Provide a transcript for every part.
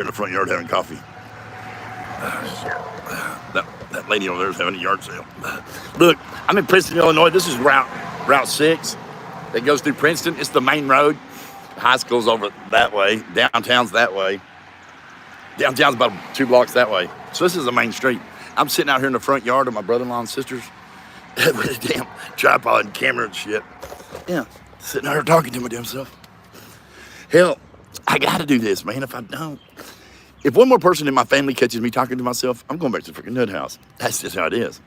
in the front yard having coffee. That lady over there is having a yard sale. Look, I'm in Princeton, Illinois. This is Route 6 that goes through Princeton. It's the main road. The high school's over that way. Downtown's that way. Downtown's about 2 blocks that way. So this is the main street. I'm sitting out here in the front yard of my brother-in-law and sisters with a damn tripod and camera and shit. Yeah, sitting out here talking to my damn self. Hell, I gotta do this, man. If I don't, if one more person in my family catches me talking to myself, I'm going back to the freaking nut house. That's just how it is.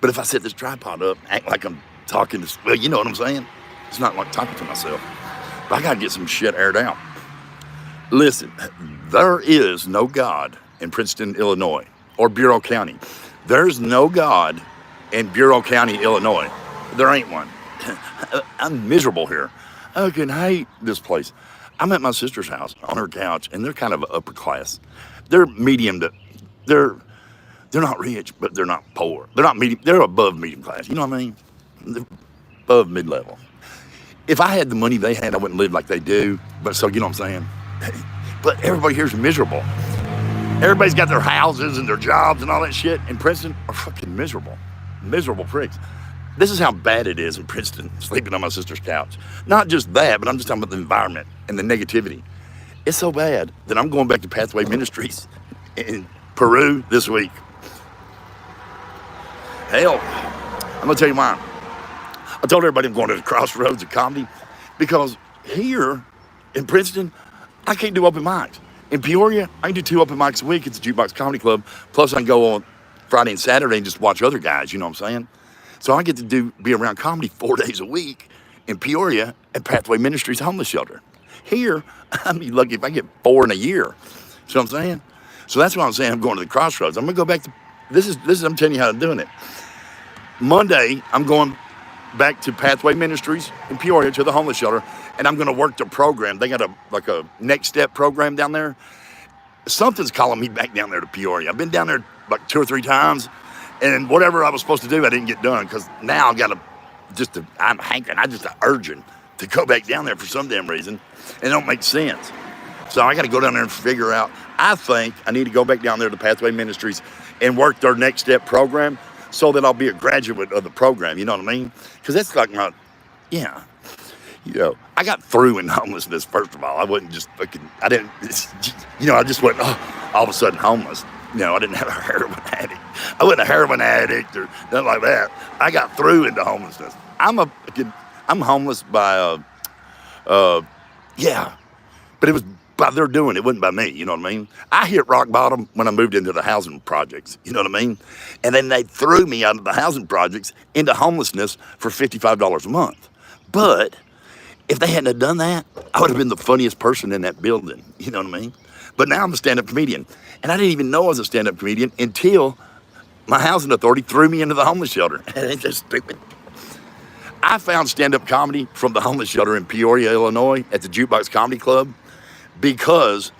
But if I set this tripod up, act like I'm talking to, well, you know what I'm saying? It's not like talking to myself. But I gotta get some shit aired out. Listen, there is no God in Princeton, Illinois, or Bureau County. There's no God in Bureau County, Illinois. There ain't one. I'm miserable here. I can hate this place. I'm at my sister's house on her couch, and they're kind of upper class. They're medium to, they're not rich, but they're not poor. They're not medium, they're above medium class. You know what I mean? They're above mid-level. If I had the money they had, I wouldn't live like they do. But so, you know what I'm saying? But everybody here's miserable. Everybody's got their houses and their jobs and all that shit. In Princeton are fucking miserable. Miserable pricks. This is how bad it is in Princeton, sleeping on my sister's couch. Not just that, but I'm just talking about the environment and the negativity. It's so bad that I'm going back to Pathway Ministries in Peru this week. Hell, I'm gonna tell you why. I told everybody I'm going to the Crossroads of comedy because here in Princeton, I can't do open mics. In Peoria, I can do 2 open mics a week at the Jukebox Comedy Club. Plus I can go on Friday and Saturday and just watch other guys, you know what I'm saying? So I get to be around comedy 4 days a week in Peoria at Pathway Ministries homeless shelter. Here, I'd be lucky if I get 4 in a year. See what I'm saying? So that's why I'm saying I'm going to the Crossroads. I'm gonna go back to, this is I'm telling you how I'm doing it. Monday, I'm going back to Pathway Ministries in Peoria to the homeless shelter, and I'm gonna work the program. They got a next step program down there. Something's calling me back down there to Peoria. I've been down there like 2 or 3 times, and whatever I was supposed to do, I didn't get done because now I got I'm hankering, I just urging to go back down there for some damn reason. It don't make sense. So I got to go down there and figure out, I think I need to go back down there to Pathway Ministries and work their next step program so that I'll be a graduate of the program, you know what I mean? Because that's like my, yeah. You know, I got through in homelessness, first of all. I wasn't just fucking, I just wasn't all of a sudden homeless. You know, I didn't have a heroin addict. I wasn't a heroin addict or nothing like that. I got through into homelessness. I'm homeless by, yeah. But it was by their doing, it wasn't by me, you know what I mean? I hit rock bottom when I moved into the housing projects, you know what I mean? And then they threw me out of the housing projects into homelessness for $55 a month. But if they hadn't have done that, I would have been the funniest person in that building, you know what I mean? But now I'm a stand-up comedian. And I didn't even know I was a stand-up comedian until my housing authority threw me into the homeless shelter. It's just stupid. I found stand-up comedy from the homeless shelter in Peoria, Illinois at the Jukebox Comedy Club because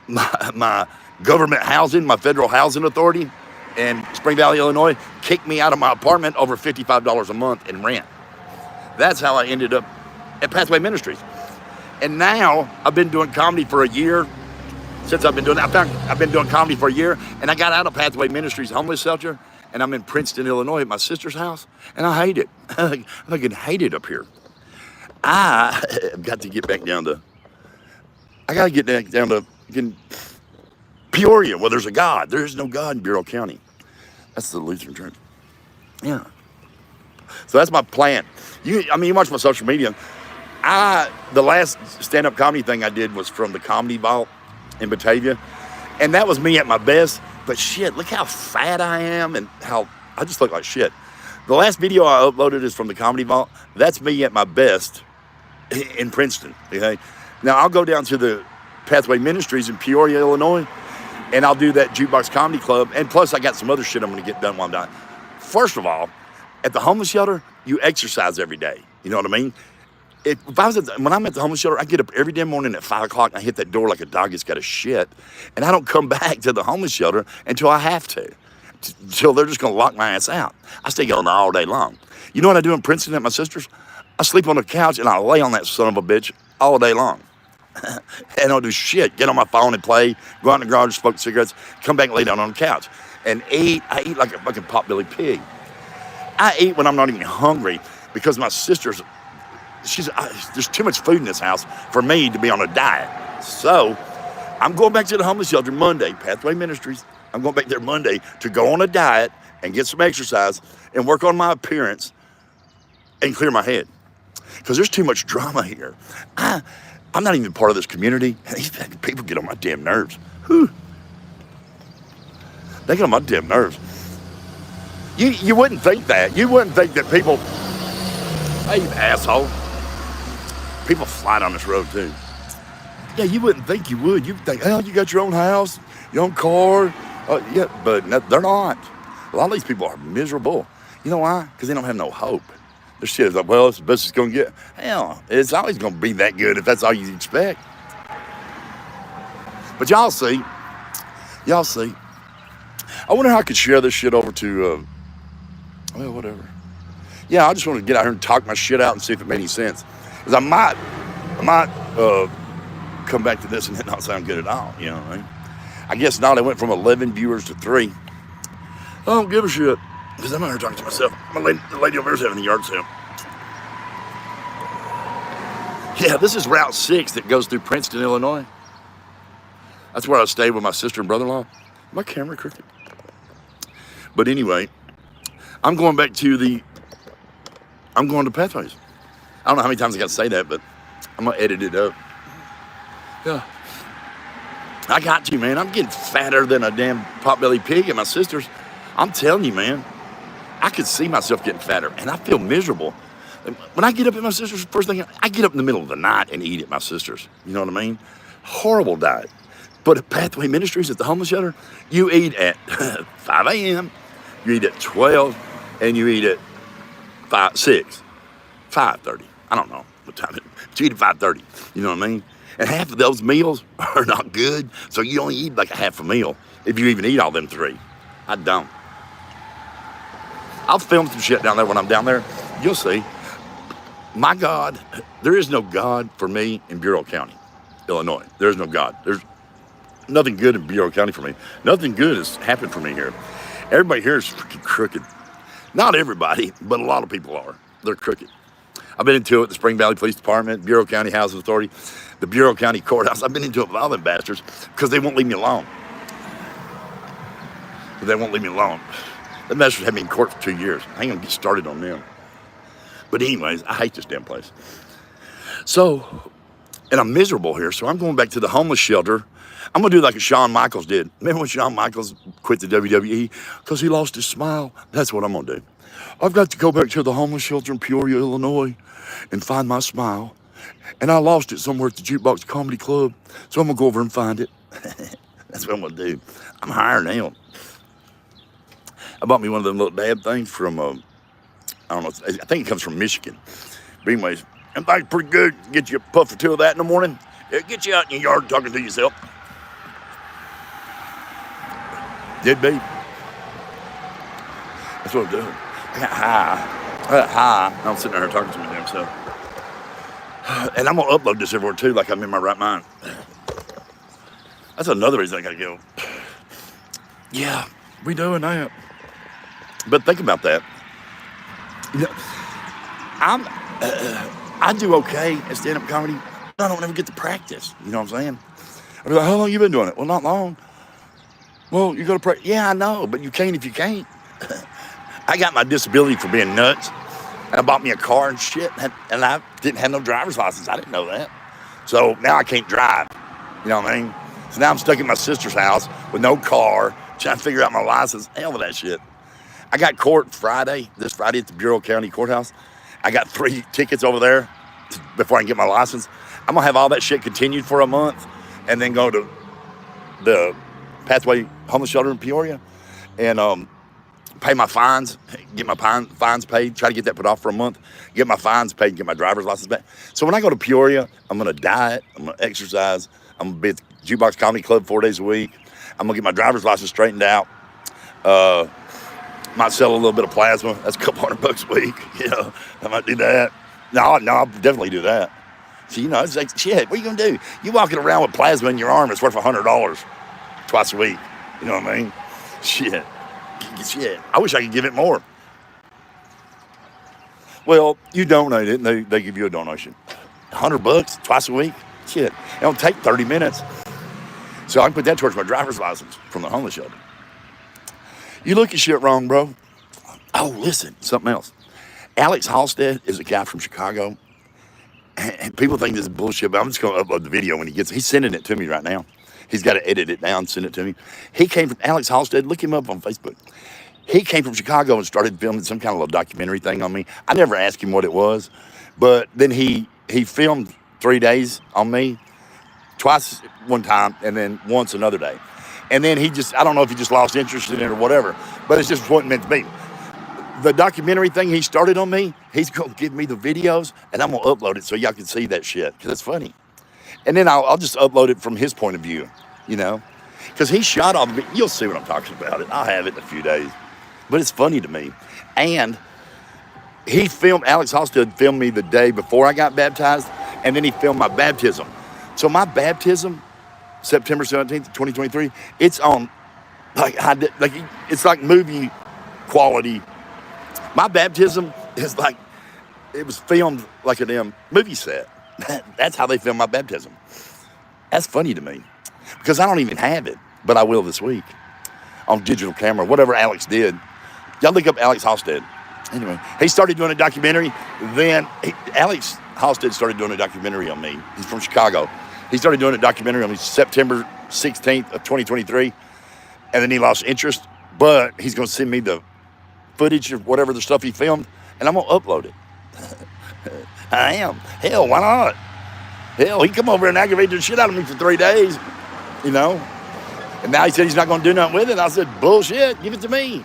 my government housing, my federal housing authority in Spring Valley, Illinois, kicked me out of my apartment over $55 a month in rent. That's how I ended up at Pathway Ministries. And now I've been doing comedy for a year. Since I've been doing that, I've been doing comedy for a year, and I got out of Pathway Ministries homeless shelter, and I'm in Princeton, Illinois at my sister's house, and I hate it. I fucking hate it up here. I got to get back down to, Peoria, where there's a God. There is no God in Bureau County. That's the Lutheran Church. Yeah. So that's my plan. You watch my social media. The last stand-up comedy thing I did was from the Comedy Vault in Batavia, and that was me at my best. But shit, look how fat I am and how I just look like shit. The last video I uploaded is from the Comedy Vault. That's me at my best in Princeton. Okay, now I'll go down to the Pathway Ministries in Peoria, Illinois, and I'll do that Jukebox Comedy Club. And plus, I got some other shit I'm going to get done while I'm done. First of all, at the homeless shelter, you exercise every day. You know what I mean? When I'm at the homeless shelter, I get up every damn morning at 5 o'clock and I hit that door like a dog that's got a shit. And I don't come back to the homeless shelter until I have to. Until they're just going to lock my ass out. I stay going there all day long. You know what I do in Princeton at my sister's? I sleep on the couch and I lay on that son of a bitch all day long. and I don't do shit. Get on my phone and play, go out in the garage, smoke cigarettes, come back and lay down on the couch and eat. I eat like a fucking potbelly pig. I eat when I'm not even hungry because my sister's, there's too much food in this house for me to be on a diet. So I'm going back to the homeless shelter Monday, Pathway Ministries. I'm going back there Monday to go on a diet and get some exercise and work on my appearance and clear my head. Because there's too much drama here. I'm not even part of this community. These people get on my damn nerves. Whew. They get on my damn nerves. You wouldn't think that. You wouldn't think that people, hey, you asshole. People fly down this road too. Yeah, you wouldn't think you would. You'd think, hell, you got your own house, your own car. Yeah, but no, they're not. A lot of these people are miserable. You know why? Because they don't have no hope. Their shit is like, well, it's the best it's going to get. Hell, it's always going to be that good if that's all you expect. But y'all see. Y'all see. I wonder how I could share this shit over to, well, whatever. Yeah, I just want to get out here and talk my shit out and see if it made any sense. Because I might come back to this and it not sound good at all, you know what I mean? I guess not. I went from 11 viewers to 3. I don't give a shit. Because I'm out here talking to myself. The lady over there's having the yard sale. Yeah, this is Route 6 that goes through Princeton, Illinois. That's where I stayed with my sister and brother-in-law. My camera crooked. But anyway, I'm going to Pathways. I don't know how many times I got to say that, but I'm going to edit it up. Yeah. I got to, man. I'm getting fatter than a damn potbelly pig and my sister's. I'm telling you, man. I could see myself getting fatter, and I feel miserable. When I get up at my sister's, first thing, I get up in the middle of the night and eat at my sister's. You know what I mean? Horrible diet. But at Pathway Ministries at the homeless shelter, you eat at 5 a.m., you eat at 12, and you eat at 5:30. I don't know what time it is. But you eat at 5:30. You know what I mean? And half of those meals are not good, so you only eat like a half a meal if you even eat all them 3. I don't. I'll film some shit down there when I'm down there. You'll see. My God, there is no God for me in Bureau County, Illinois. There's no God. There's nothing good in Bureau County for me. Nothing good has happened for me here. Everybody here is freaking crooked. Not everybody, but a lot of people are. They're crooked. I've been into it, the Spring Valley Police Department, Bureau County Housing Authority, the Bureau County Courthouse. I've been into it with all them bastards because they won't leave me alone. They won't leave me alone. The bastards had me in court for 2 years. I ain't gonna get started on them. But anyways, I hate this damn place. So, and I'm miserable here, so I'm going back to the homeless shelter. I'm gonna do like Shawn Michaels did. Remember when Shawn Michaels quit the WWE? Because he lost his smile? That's what I'm gonna do. I've got to go back to the homeless shelter in Peoria, Illinois and find my smile. And I lost it somewhere at the Jukebox Comedy Club, so I'm gonna go over and find it. That's what I'm gonna do. I'm hiring him. I bought me one of them little dab things from, I don't know, I think it comes from Michigan. But anyways, them things pretty good. Get you a puff or 2 of that in the morning. It'll get you out in your yard talking to yourself. Did be. That's what I'm doing. I got high. I'm sitting there talking to my damn self. And I'm going to upload this everywhere too, like I'm in my right mind. That's another reason I got to go. Yeah, we doing that. But think about that. You know, I do okay at stand-up comedy. I don't ever get to practice. You know what I'm saying? I'll be like, how long you been doing it? Well, not long. Well, you got to practice. Yeah, I know, but you can't if you can't. I got my disability for being nuts. And I bought me a car and shit, and I didn't have no driver's license. I didn't know that. So now I can't drive. You know what I mean? So now I'm stuck in my sister's house with no car, trying to figure out my license. Hell with that shit. I got court this Friday at the Bureau County Courthouse. I got 3 tickets over there before I can get my license. I'm going to have all that shit continued for a month and then go to the Pathway Homeless Shelter in Peoria and pay my fines, get my fines paid, try to get that put off for a month, get my fines paid, get my driver's license back. So when I go to Peoria, I'm going to diet, I'm going to exercise, I'm going to be at the Jukebox Comedy Club 4 days a week. I'm going to get my driver's license straightened out. Might sell a little bit of plasma. That's a couple $100 a week. You know, I might do that. No, I'll definitely do that. So, it's like, shit, what are you going to do? You walking around with plasma in your arm, it's worth $100 twice a week. You know what I mean? Shit. I wish I could give it more. Well, you donate it, and they give you a donation. $100 twice a week? Shit. It don't take 30 minutes. So I can put that towards my driver's license from the homeless shelter. You look at shit wrong, bro. Oh, listen, something else. Alex Halstead is a guy from Chicago. And people think this is bullshit, but I'm just going to upload the video when he's sending it to me right now. He's got to edit it down and send it to me. He came from Alex Halstead. Look him up on Facebook. He came from Chicago and started filming some kind of little documentary thing on me. I never asked him what it was, but then he filmed 3 days on me, twice one time, and then once another day. And then I don't know if he just lost interest in it or whatever, but it's just wasn't meant to be. The documentary thing he started on me, he's going to give me the videos, and I'm going to upload it so y'all can see that shit, because it's funny. And then I'll just upload it from his point of view, because he shot all the, you'll see what I'm talking about. I'll have it in a few days. But it's funny to me. And Alex Halstead filmed me the day before I got baptized, and then he filmed my baptism. So my baptism, September 17th, 2023, it's on, it's like movie quality. My baptism is it was filmed like a damn movie set. That's how they filmed my baptism. That's funny to me, because I don't even have it, but I will this week on digital camera, whatever Alex did. Y'all look up Alex Halstead. Anyway, he started doing a documentary. Then Alex Halstead started doing a documentary on me. He's from Chicago. He started doing a documentary on me September 16th of 2023. And then he lost interest, but he's going to send me the footage of whatever the stuff he filmed, and I'm going to upload it. I am. Hell, why not? Hell, he come over and aggravated the shit out of me for 3 days, And now he said he's not going to do nothing with it. I said, bullshit, give it to me.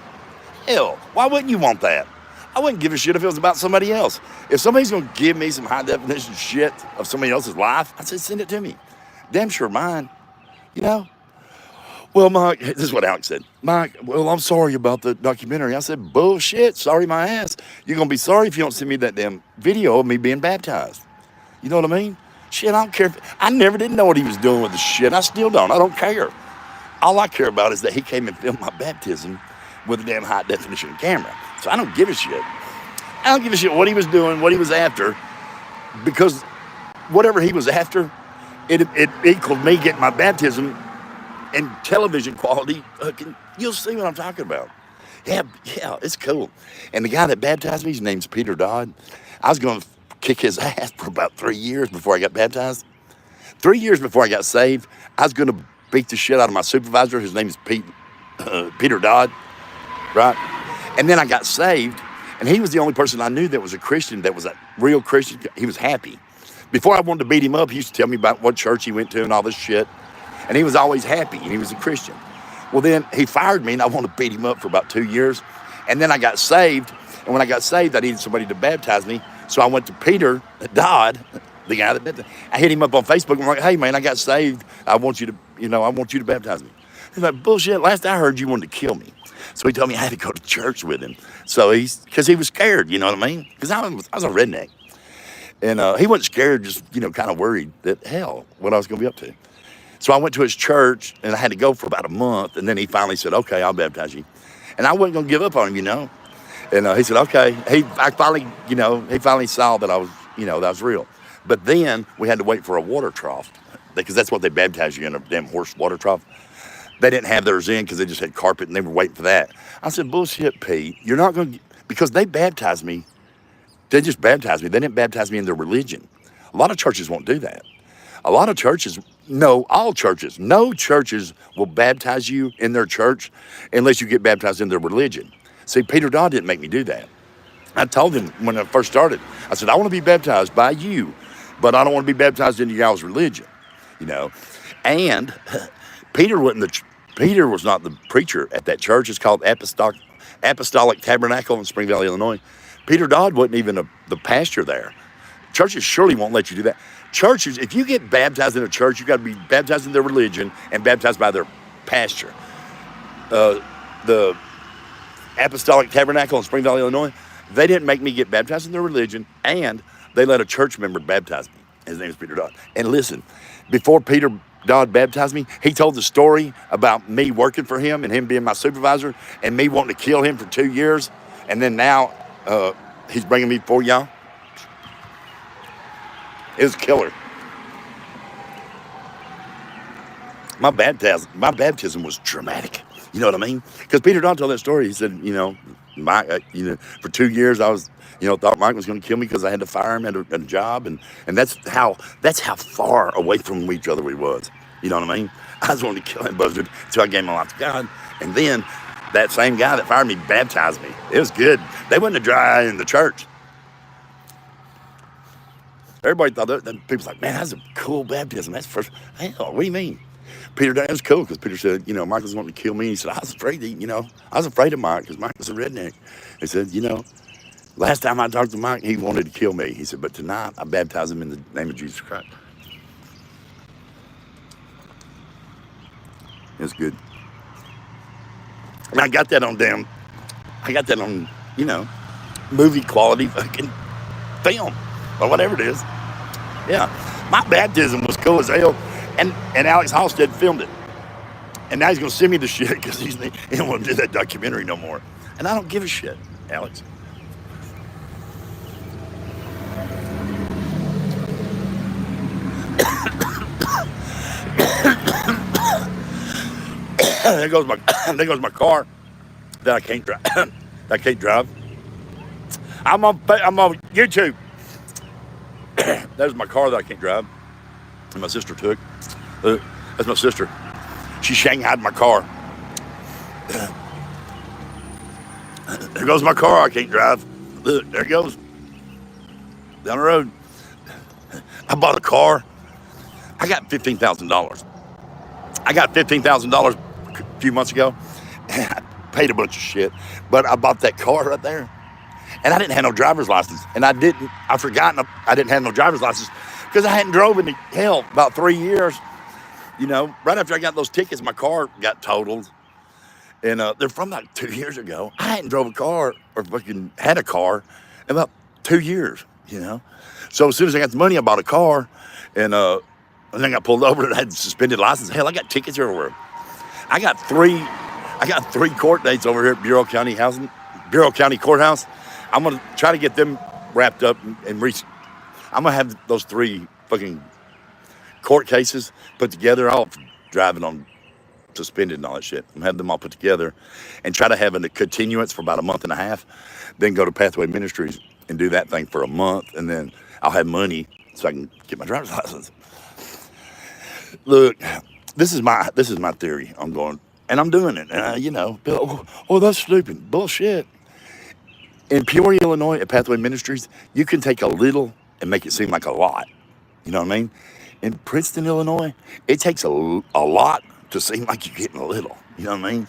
Hell, why wouldn't you want that? I wouldn't give a shit if it was about somebody else. If somebody's going to give me some high-definition shit of somebody else's life, I said, send it to me. Damn sure mine, Well, Mike, this is what Alex said. Mike, well, I'm sorry about the documentary. I said, bullshit, sorry my ass. You're going to be sorry if you don't send me that damn video of me being baptized. You know what I mean? Shit, I don't care. I never did know what he was doing with the shit. I still don't. I don't care. All I care about is that he came and filmed my baptism with a damn high-definition camera. So I don't give a shit. I don't give a shit what he was doing, what he was after, because whatever he was after, it equaled me getting my baptism in television quality. You'll see what I'm talking about. Yeah, it's cool. And the guy that baptized me, his name's Peter Dodd. I was going to kick his ass for about 3 years before I got baptized. 3 years before I got saved, I was going to beat the shit out of my supervisor. His name is Peter Dodd, right? And then I got saved, and he was the only person I knew that was a Christian, that was a real Christian. He was happy. Before I wanted to beat him up, he used to tell me about what church he went to and all this shit. And he was always happy, and he was a Christian. Well, then he fired me, and I wanted to beat him up for about 2 years. And then I got saved, and when I got saved, I needed somebody to baptize me. So I went to Peter Dodd, the guy that baptized. I hit him up on Facebook. I'm like, hey, man, I got saved. I want you to baptize me. He's like, bullshit, last I heard you wanted to kill me. So he told me I had to go to church with him. So because he was scared, you know what I mean? Because I was a redneck. And he wasn't scared, just, kind of worried that, hell, what I was going to be up to. So I went to his church, and I had to go for about a month. And then he finally said, okay, I'll baptize you. And I wasn't going to give up on him, And he said, okay. He finally saw that I was, that was real. But then we had to wait for a water trough, because that's what they baptize you in, a damn horse water trough. They didn't have theirs in because they just had carpet, and they were waiting for that. I said, bullshit, Pete. You're not going to, because they baptized me. They just baptized me. They didn't baptize me in their religion. A lot of churches won't do that. A lot of churches, no churches will baptize you in their church unless you get baptized in their religion. See, Peter Dodd didn't make me do that. I told him when I first started, I said, I want to be baptized by you, but I don't want to be baptized into y'all's religion, And Peter was not the preacher at that church. It's called Apostolic Tabernacle in Spring Valley, Illinois. Peter Dodd wasn't even the pastor there. Churches surely won't let you do that. Churches, if you get baptized in a church, you got to be baptized in their religion and baptized by their pastor. The Apostolic Tabernacle in Spring Valley, Illinois, they didn't make me get baptized in their religion, and they let a church member baptize me. His name is Peter Dodd. And listen, before Peter Dodd baptized me, he told the story about me working for him and him being my supervisor and me wanting to kill him for 2 years. And then now he's bringing me before y'all. It was killer. My baptism was dramatic. You know what I mean? Because Peter Dodd told that story. He said, Mike, for 2 years I was, thought Mike was going to kill me because I had to fire him at a job, and that's how far away from each other we was. You know what I mean? I was wanting to kill that buzzard until I gave my life to God, and then that same guy that fired me baptized me. It was good. They wasn't a dry in the church. Everybody thought that people's like, man, that's a cool baptism. That's first. Hell, what do you mean? Peter, that was cool because Peter said, Mike was wanting to kill me. He said, I was afraid of Mike because Mike was a redneck. He said, last time I talked to Mike, he wanted to kill me. He said, but tonight I baptize him in the name of Jesus Christ. It's good. And I got that on movie quality fucking film or whatever it is. Yeah. My baptism was cool as hell. And Alex Halstead filmed it. And now he's going to send me the shit because he don't want to do that documentary no more. And I don't give a shit, Alex. There goes my car that I can't drive. I'm on YouTube. There's my car that I can't drive. And my sister took. That's my sister. She shanghaied my car. There goes my car I can't drive. Look, there it goes. Down the road. I bought a car. I got $15,000. I got $15,000 a few months ago. I paid a bunch of shit. But I bought that car right there. And I didn't have no driver's license. And I didn't have no driver's license because I hadn't drove in about 3 years. Right after I got those tickets, my car got totaled. And they're from like 2 years ago. I hadn't drove a car or fucking had a car in about 2 years, So as soon as I got the money, I bought a car. And then I got pulled over and I had a suspended license. Hell, I got tickets everywhere. I got three court dates over here at Bureau County Courthouse. I'm going to try to get them wrapped up and reach. I'm going to have those 3 fucking court cases put together. I'll driving on suspended and all that shit. I'm going to have them all put together and try to have a continuance for about a month and a half. Then go to Pathway Ministries and do that thing for a month. And then I'll have money so I can get my driver's license. Look, this is my theory. I'm going, and I'm doing it. Oh, that's stupid. Bullshit. In Peoria, Illinois, at Pathway Ministries, you can take a little and make it seem like a lot. You know what I mean? In Princeton, Illinois, it takes a lot to seem like you're getting a little. You know what I mean?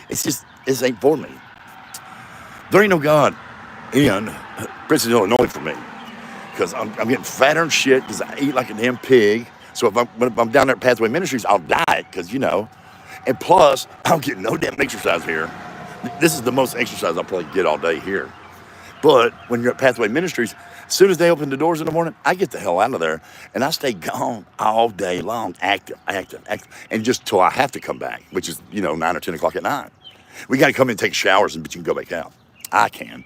This ain't for me. There ain't no God in Princeton, Illinois for me. Because I'm getting fatter and shit because I eat like a damn pig. So if I'm down there at Pathway Ministries, I'll diet because, And plus, I don't get no damn exercise here. This is the most exercise I'll probably get all day here. But when you're at Pathway Ministries, as soon as they open the doors in the morning, I get the hell out of there. And I stay gone all day long, active. And just till I have to come back, which is, 9 or 10 o'clock at night. We got to come in and take showers, but you can go back out. I can.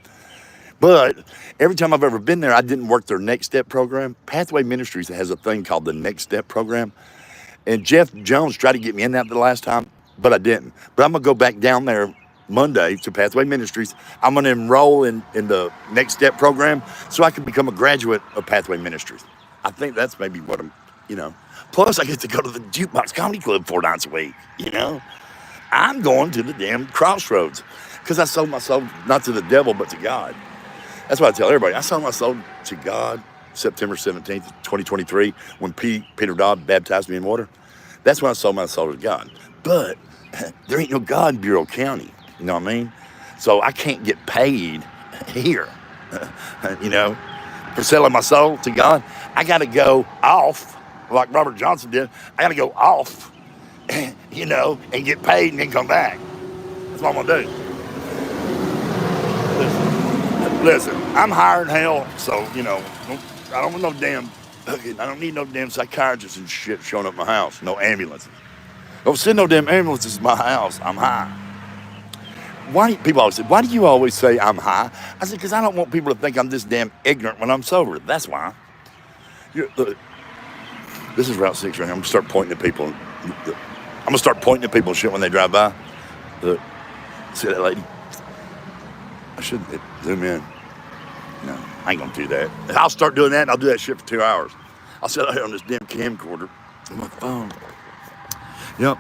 But every time I've ever been there, I didn't work their Next Step program. Pathway Ministries has a thing called the Next Step program. And Jeff Jones tried to get me in that the last time, but I didn't. But I'm going to go back down there Monday to Pathway Ministries. I'm going to enroll in the Next Step program so I can become a graduate of Pathway Ministries. I think that's maybe what I'm, Plus, I get to go to the Jukebox Comedy Club 4 nights a week, I'm going to the damn Crossroads because I sold my soul not to the devil, but to God. That's what I tell everybody. I sold my soul to God September 17th, 2023, when Peter Dodd baptized me in water. That's when I sold my soul to God. But there ain't no God in Bureau County. You know what I mean? So I can't get paid here, for selling my soul to God. I got to go off like Robert Johnson did. I got to go off, and get paid and then come back. That's what I'm going to do. Listen, I'm higher than hell, so, I don't want no damn I don't need no damn psychiatrists and shit showing up at my house. No ambulances. Don't send no damn ambulances to my house. I'm high. People always say, why do you always say I'm high? I said, because I don't want people to think I'm this damn ignorant when I'm sober. That's why. Look, this is Route 6 right here. I'm going to start pointing at people. I'm going to start pointing at people and shit when they drive by. Look, see that lady? I should zoom in. No, I ain't going to do that. I'll start doing that and I'll do that shit for 2 hours. I'll sit out here on this damn camcorder on my phone. Yep.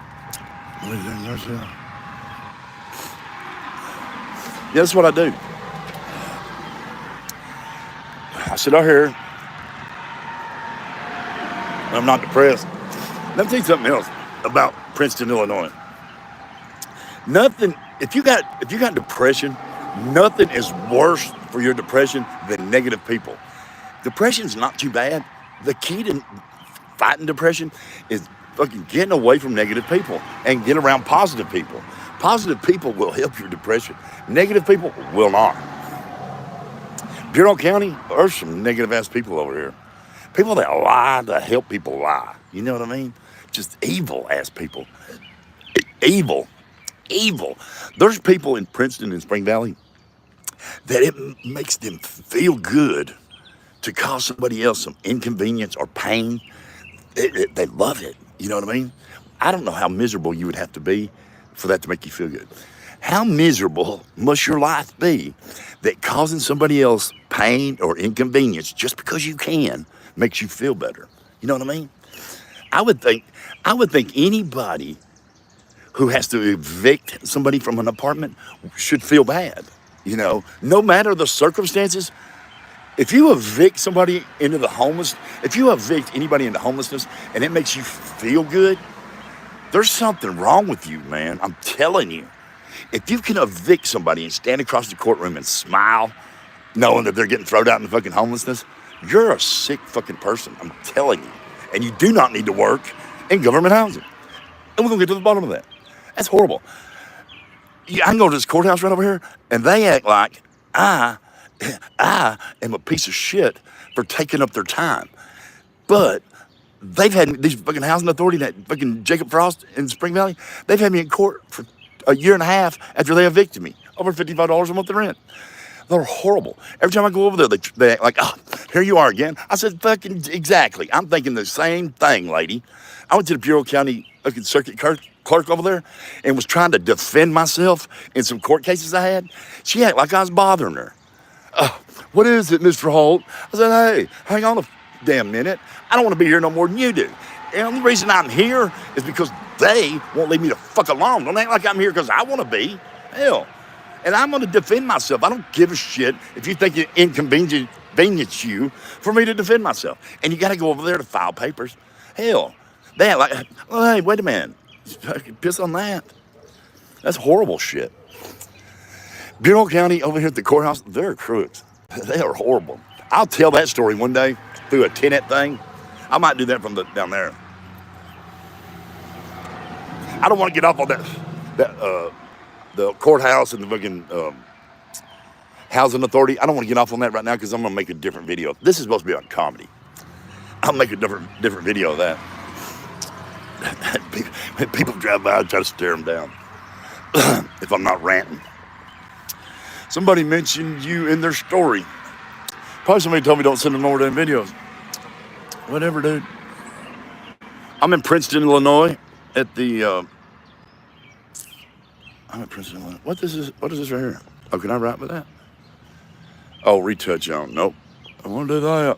Yeah, that's what I do. I sit out here. I'm not depressed. Let me tell you something else about Princeton, Illinois. Nothing. If you got depression, nothing is worse for your depression than negative people. Depression's not too bad. The key to fighting depression is fucking getting away from negative people and get around positive people. Positive people will help your depression. Negative people will not. Bureau County, there's some negative ass people over here. People that lie to help people lie. You know what I mean? Just evil ass people. Evil. There's people in Princeton and Spring Valley that it makes them feel good to cause somebody else some inconvenience or pain. They love it. You know what I mean? I don't know how miserable you would have to be for that to make you feel good. How miserable must your life be that causing somebody else pain or inconvenience just because you can makes you feel better? You know what I mean? I would think anybody who has to evict somebody from an apartment should feel bad. You know, no matter the circumstances. If you evict somebody into the homeless, if you evict anybody into homelessness and it makes you feel good, there's something wrong with you, man. I'm telling you. If you can evict somebody and stand across the courtroom and smile, knowing that they're getting thrown out in fucking homelessness, you're a sick fucking person. I'm telling you. And you do not need to work in government housing. And we're going to get to the bottom of that. That's horrible. Yeah, I can go to this courthouse right over here, and they act like I am a piece of shit for taking up their time. But they've had these fucking housing authority, that fucking Jacob Frost in Spring Valley, they've had me in court for a year and a half after they evicted me, over $55 a month in rent. They're horrible. Every time I go over there, they act like, oh, here you are again. I said, fucking exactly. I'm thinking the same thing, lady. I went to the Bureau County fucking circuit clerk over there and was trying to defend myself in some court cases I had. She acted like I was bothering her. What is it, Mr. Holt? I said, hey, hang on a damn minute. I don't want to be here no more than you do. And the only reason I'm here is because they won't leave me the fuck alone. Don't act like I'm here because I want to be. Hell. And I'm going to defend myself. I don't give a shit if you think it inconvenience you for me to defend myself. And you got to go over there to file papers. Hell. They act like, oh, hey, wait a minute. Piss on that. That's horrible shit. Bureau County over here at the courthouse, they're crooks. They are horrible. I'll tell that story one day through a tenant thing. I might do that from down there. I don't want to get off on the courthouse and the fucking housing authority. I don't want to get off on that right now because I'm going to make a different video. This is supposed to be on comedy. I'll make a different video of that. People drive by, I try to stare them down if I'm not ranting. Somebody mentioned you in their story. Probably somebody told me don't send them over them videos. Whatever, dude. I'm in Princeton, Illinois at the, I'm in Princeton, Illinois. What is this right here? Oh, can I write with that? Oh, retouch on. Nope. I want to do that.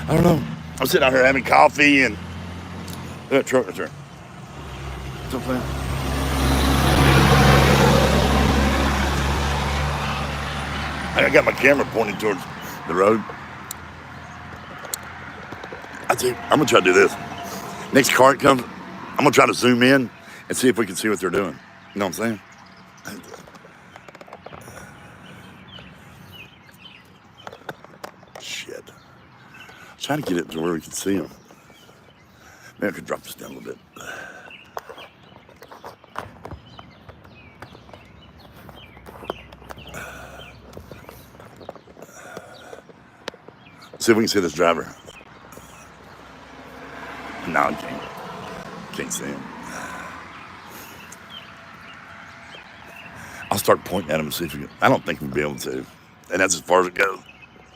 I don't know. I'm sitting out here having coffee and that truck right there. Something. I got my camera pointing towards the road. I tell you, I'm gonna try to do this. Next car that comes, I'm gonna try to zoom in and see if we can see what they're doing. You know what I'm saying? Shit. I'm trying to get it to where we can see them. Maybe I could drop this down a little bit. See if we can see this driver. No, I can't. Can't see him. I'll start pointing at him and see if we can. I don't think we'll be able to. And that's as far as it goes,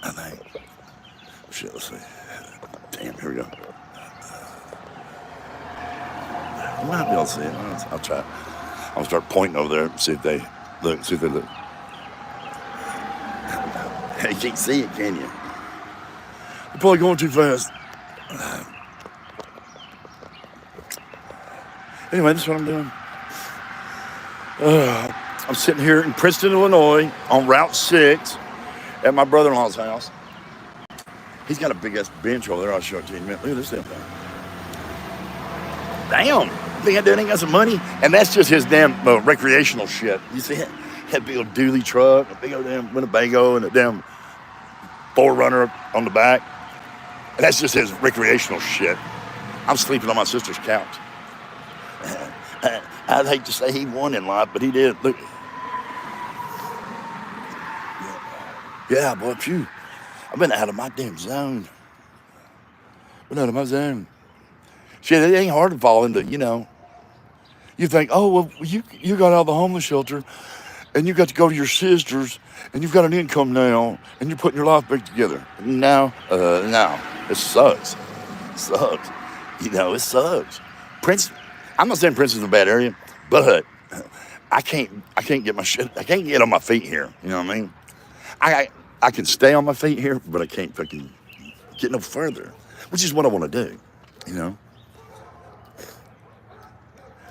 I think. Shit, let's see. Damn, here we go. I might be able to see it. I'll try. I'll start pointing over there and see if they look. See if they look. You can't see it, can you? You're probably going too fast. Anyway, this is what I'm doing. I'm sitting here in Princeton, Illinois, on Route 6 at my brother-in-law's house. He's got a big-ass bench over there. I'll show it to you in a minute. Look at this damn thing. Damn. You think that dude ain't got some money? And that's just his damn recreational shit. You see it? He had a big old dually truck, a big old damn Winnebago, and a damn 4Runner on the back. And that's just his recreational shit. I'm sleeping on my sister's couch. I'd hate to say he won in life, but he did. Look. Yeah, boy, phew. I've been out of my damn zone. Been out of my zone. Shit, it ain't hard to fall into, you know. You think, oh, well, you got out of the homeless shelter, and you got to go to your sister's, and you've got an income now, and you're putting your life back together. No. It sucks. It sucks. You know, it sucks. Princeton, I'm not saying Princeton's a bad area, but I can't get my shit, I can't get on my feet here. You know what I mean? I can stay on my feet here, but I can't fucking get no further, which is what I want to do, you know?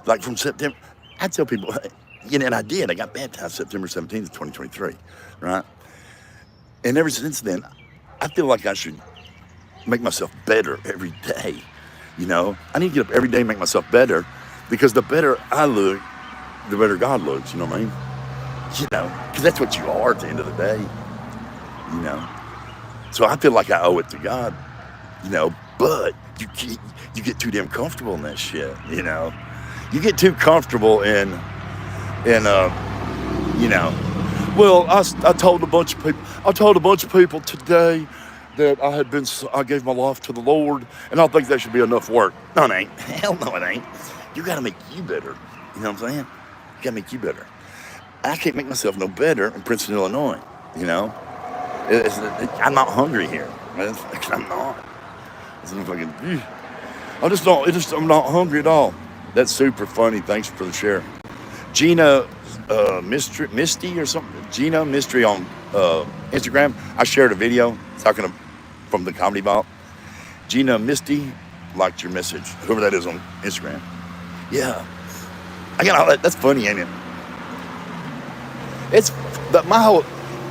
Like from September, I tell people, you know, and I did. I got baptized September 17th, 2023, right? And ever since then, I feel like I should make myself better every day, you know? I need to get up every day and make myself better, because the better I look, the better God looks, you know what I mean? You know, because that's what you are at the end of the day, you know? So I feel like I owe it to God, you know, but you get too damn comfortable in that shit, you know? You get too comfortable in you know, well, I told a bunch of people today that I gave my life to the Lord, and I think that should be enough work. No, it ain't. Hell no, it ain't. You gotta make you better. You know what I'm saying? You gotta make you better. I can't make myself no better in Princeton, Illinois. You know, I'm not hungry here. I'm not. I'm not hungry at all. That's super funny. Thanks for the share. Gina Misty or something. Gina Mystery on Instagram. I shared a video talking from the Comedy Vault. Gina Misty liked your message. Whoever that is on Instagram. Yeah. I got all that. That's funny, ain't it?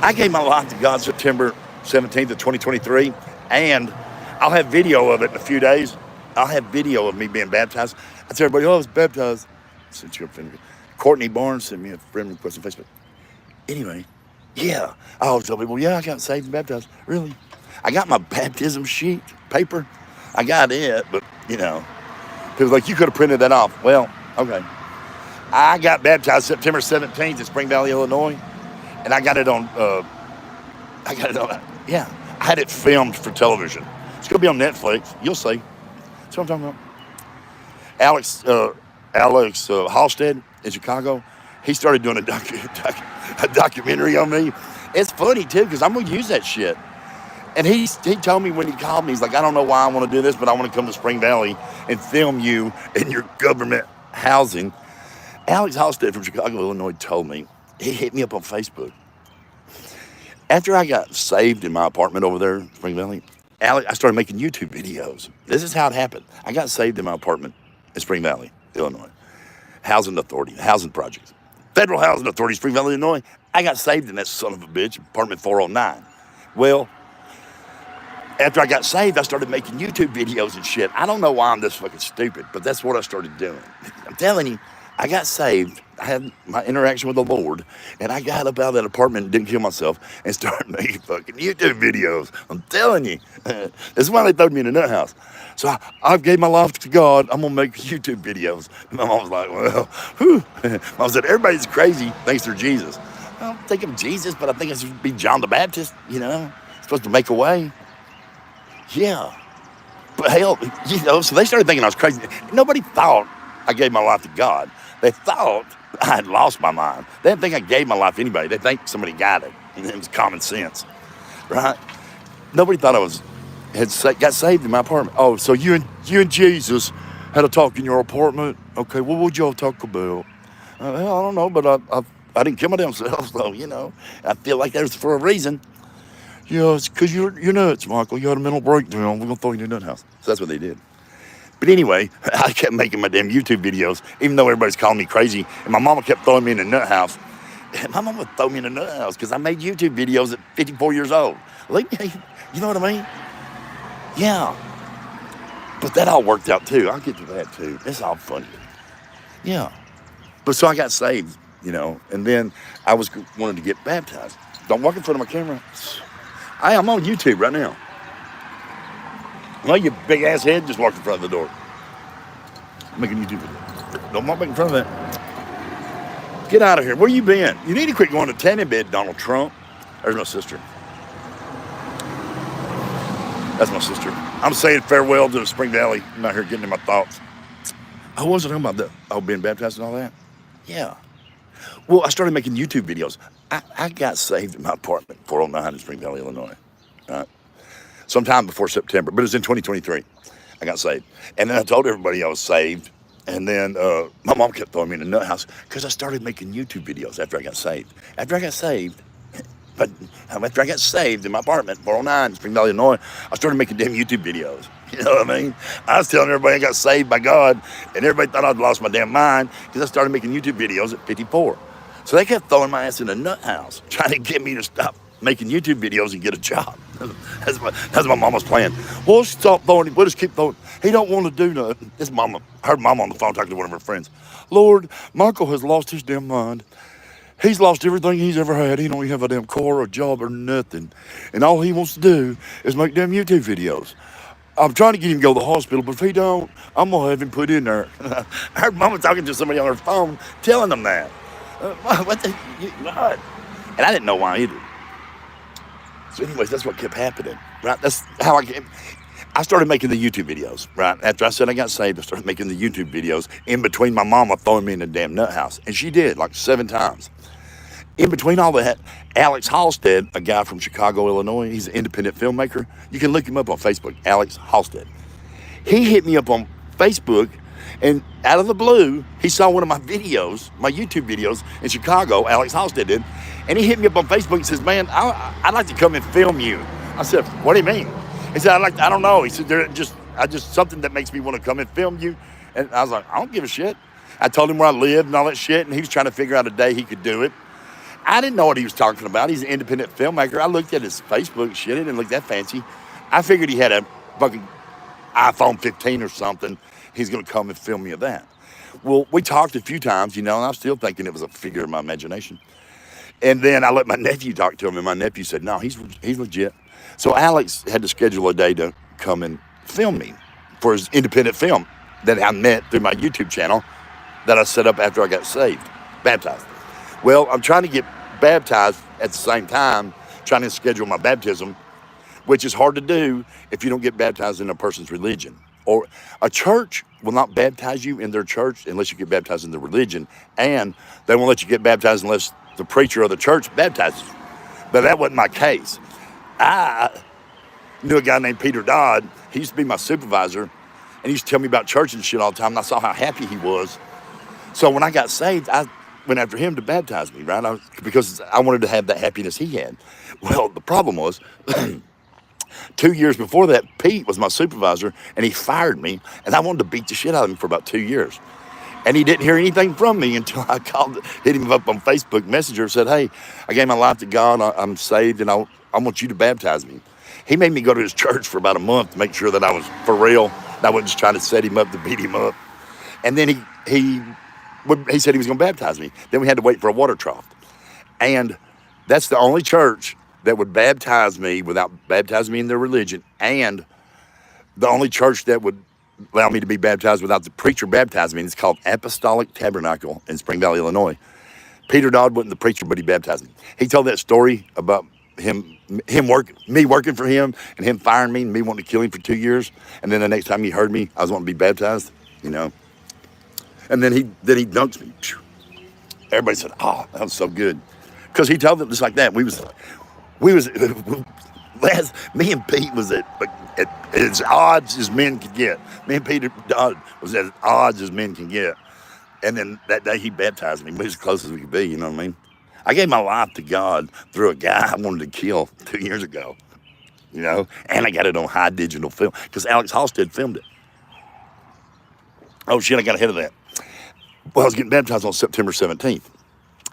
I gave my life to God September 17th of 2023, and I'll have video of it in a few days. I'll have video of me being baptized. I tell everybody, I was baptized. Sent you a friend. Courtney Barnes sent me a friend request on Facebook. Anyway, yeah. I always tell people, yeah, I got saved and baptized. Really? I got my baptism sheet, paper. I got it, but, you know, people like, you could have printed that off. Well, okay. I got baptized September 17th in Spring Valley, Illinois, and I got it on, yeah. I had it filmed for television. It's going to be on Netflix. You'll see. That's what I'm talking about. Alex Halstead in Chicago, he started doing a documentary on me. It's funny, too, because I'm going to use that shit. And he told me when he called me, he's like, I don't know why I want to do this, but I want to come to Spring Valley and film you in your government housing. Alex Halstead from Chicago, Illinois told me, he hit me up on Facebook. After I got saved in my apartment over there in Spring Valley, I started making YouTube videos. This is how it happened. I got saved in my apartment in Spring Valley, Illinois. Housing Authority, housing projects. Federal Housing Authority, Spring Valley, Illinois. I got saved in that son of a bitch, apartment 409. Well, after I got saved, I started making YouTube videos and shit. I don't know why I'm this fucking stupid, but that's what I started doing. I'm telling you, I got saved. I had my interaction with the Lord, and I got up out of that apartment and didn't kill myself and started making fucking YouTube videos. I'm telling you. That's why they threw me in a nut house. So I gave my life to God. I'm going to make YouTube videos. And my mom was like, well, whew. Mom said, everybody's crazy thanks to Jesus. I don't think I'm Jesus, but I think I should be John the Baptist, you know. Supposed to make a way. Yeah. But hell, so they started thinking I was crazy. Nobody thought I gave my life to God. They thought I had lost my mind. They didn't think I gave my life to anybody. They think somebody got it. And it was common sense, right? Nobody thought I got saved in my apartment. Oh, so you and Jesus had a talk in your apartment? Okay, what would y'all talk about? Well, I don't know, but I didn't kill my damn self, so, I feel like there's for a reason. Yeah, it's because you're nuts, Michael. You had a mental breakdown. We're going to throw you in the nut house. So that's what they did. But anyway, I kept making my damn YouTube videos, even though everybody's calling me crazy. And my mama kept throwing me in the nut house. And my mama would throw me in the nut house because I made YouTube videos at 54 years old. Like, you know what I mean? Yeah. But that all worked out, too. I'll get to that, too. It's all funny. Yeah. But so I got saved, and then I wanted to get baptized. Don't walk in front of my camera. I'm on YouTube right now. Well, you big ass head just walked in front of the door. I'm making a YouTube video. Don't walk back in front of that. Get out of here. Where you been? You need to quit going to tanning bed, Donald Trump. There's my sister. That's my sister. I'm saying farewell to the Spring Valley. I'm out here getting in my thoughts. I wasn't talking about that. Oh, being baptized and all that? Yeah. Well, I started making YouTube videos. I got saved in my apartment, 409 in Spring Valley, Illinois. Right? Sometime before September, but it was in 2023. I got saved. And then I told everybody I was saved. And then my mom kept throwing me in the nut house because I started making YouTube videos after I got saved. After I got saved in my apartment, 409 in Spring Valley, Illinois, I started making damn YouTube videos. You know what I mean? I was telling everybody I got saved by God, and everybody thought I'd lost my damn mind because I started making YouTube videos at 54. So they kept throwing my ass in the nut house, trying to get me to stop making YouTube videos and get a job. That's my mama's plan. We'll stop throwing him. We'll just keep throwing. He don't want to do nothing. This mama, her mama on the phone talking to one of her friends. Lord, Michael has lost his damn mind. He's lost everything he's ever had. He don't even have a damn car or a job or nothing. And all he wants to do is make damn YouTube videos. I'm trying to get him to go to the hospital, but if he don't, I'm going to have him put in there. I heard mama talking to somebody on her phone telling them that. What? And I didn't know why either. So anyways, that's what kept happening, right? That's how I started making the YouTube videos, right? After I said I got saved, I started making the YouTube videos in between my mama throwing me in the damn nut house. And she did, like 7 times. In between all that, Alex Halstead, a guy from Chicago, Illinois, he's an independent filmmaker. You can look him up on Facebook, Alex Halstead. He hit me up on Facebook, and out of the blue, he saw one of my videos, my YouTube videos in Chicago, Alex Halstead did, and he hit me up on Facebook and says, man, I'd like to come and film you. I said, what do you mean? He said, I don't know. He said, I just something that makes me want to come and film you. And I was like, I don't give a shit. I told him where I lived and all that shit, and he was trying to figure out a day he could do it. I didn't know what he was talking about. He's an independent filmmaker. I looked at his Facebook shit. It didn't look that fancy. I figured he had a fucking iPhone 15 or something. He's going to come and film me of that. Well, we talked a few times, and I'm still thinking it was a figure of my imagination. And then I let my nephew talk to him, and my nephew said, no, he's legit. So Alex had to schedule a day to come and film me for his independent film that I met through my YouTube channel that I set up after I got saved, baptized. Well, I'm trying to get baptized at the same time, trying to schedule my baptism, which is hard to do if you don't get baptized in a person's religion. Or a church will not baptize you in their church unless you get baptized in their religion, and they won't let you get baptized unless the preacher of the church baptizes you. But that wasn't my case. I knew a guy named Peter Dodd. He used to be my supervisor, and he used to tell me about church and shit all the time, and I saw how happy he was. So when I got saved, I went after him to baptize me, right? Because I wanted to have that happiness he had. Well, the problem was 2 years before that, Pete was my supervisor, and he fired me, and I wanted to beat the shit out of him for about 2 years. And he didn't hear anything from me until I hit him up on Facebook Messenger and said, hey, I gave my life to God, I'm saved, and I want you to baptize me. He made me go to his church for about a month to make sure that I was for real. I wasn't just trying to set him up to beat him up. And then he said he was going to baptize me. Then we had to wait for a water trough. And that's the only church that would baptize me without baptizing me in their religion, and the only church that would allow me to be baptized without the preacher baptizing me. It's called Apostolic Tabernacle in Spring Valley, Illinois. Peter Dodd wasn't the preacher, but he baptized me. He told that story about me working for him and him firing me and me wanting to kill him for 2 years. And then the next time he heard me, I was wanting to be baptized, you know. And then he dunked me. Everybody said, "Oh, that was so good," because he told them just like that. We was me and Pete was at as odds as men could get. Me and Peter was as odds as men can get. And then that day he baptized me. We was as close as we could be, you know what I mean? I gave my life to God through a guy I wanted to kill 2 years ago, you know? And I got it on high digital film because Alex Halstead filmed it. Oh shit, I got ahead of that. Well, I was getting baptized on September 17th.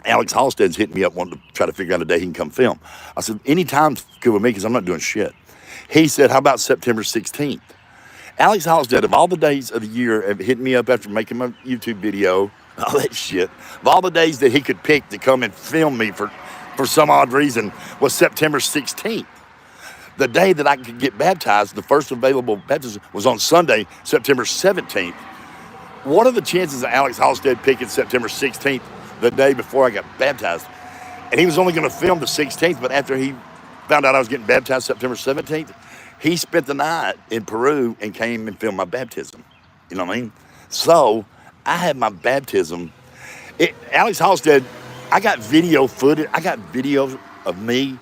Alex Halstead's hitting me up wanting to try to figure out a day he can come film. I said, anytime's good with me because I'm not doing shit. He said, how about September 16th? Alex Halstead, of all the days of the year, have hit me up after making my YouTube video, all that shit. Of all the days that he could pick to come and film me for some odd reason was September 16th. The day that I could get baptized, the first available baptism was on Sunday, September 17th. What are the chances of Alex Halstead picking September 16th, the day before I got baptized? And he was only going to film the 16th, but after he found out I was getting baptized September 17th, he spent the night in Peru and came and filmed my baptism. You know what I mean? So I had my baptism. Alex Halstead, I got video footage. I got videos of me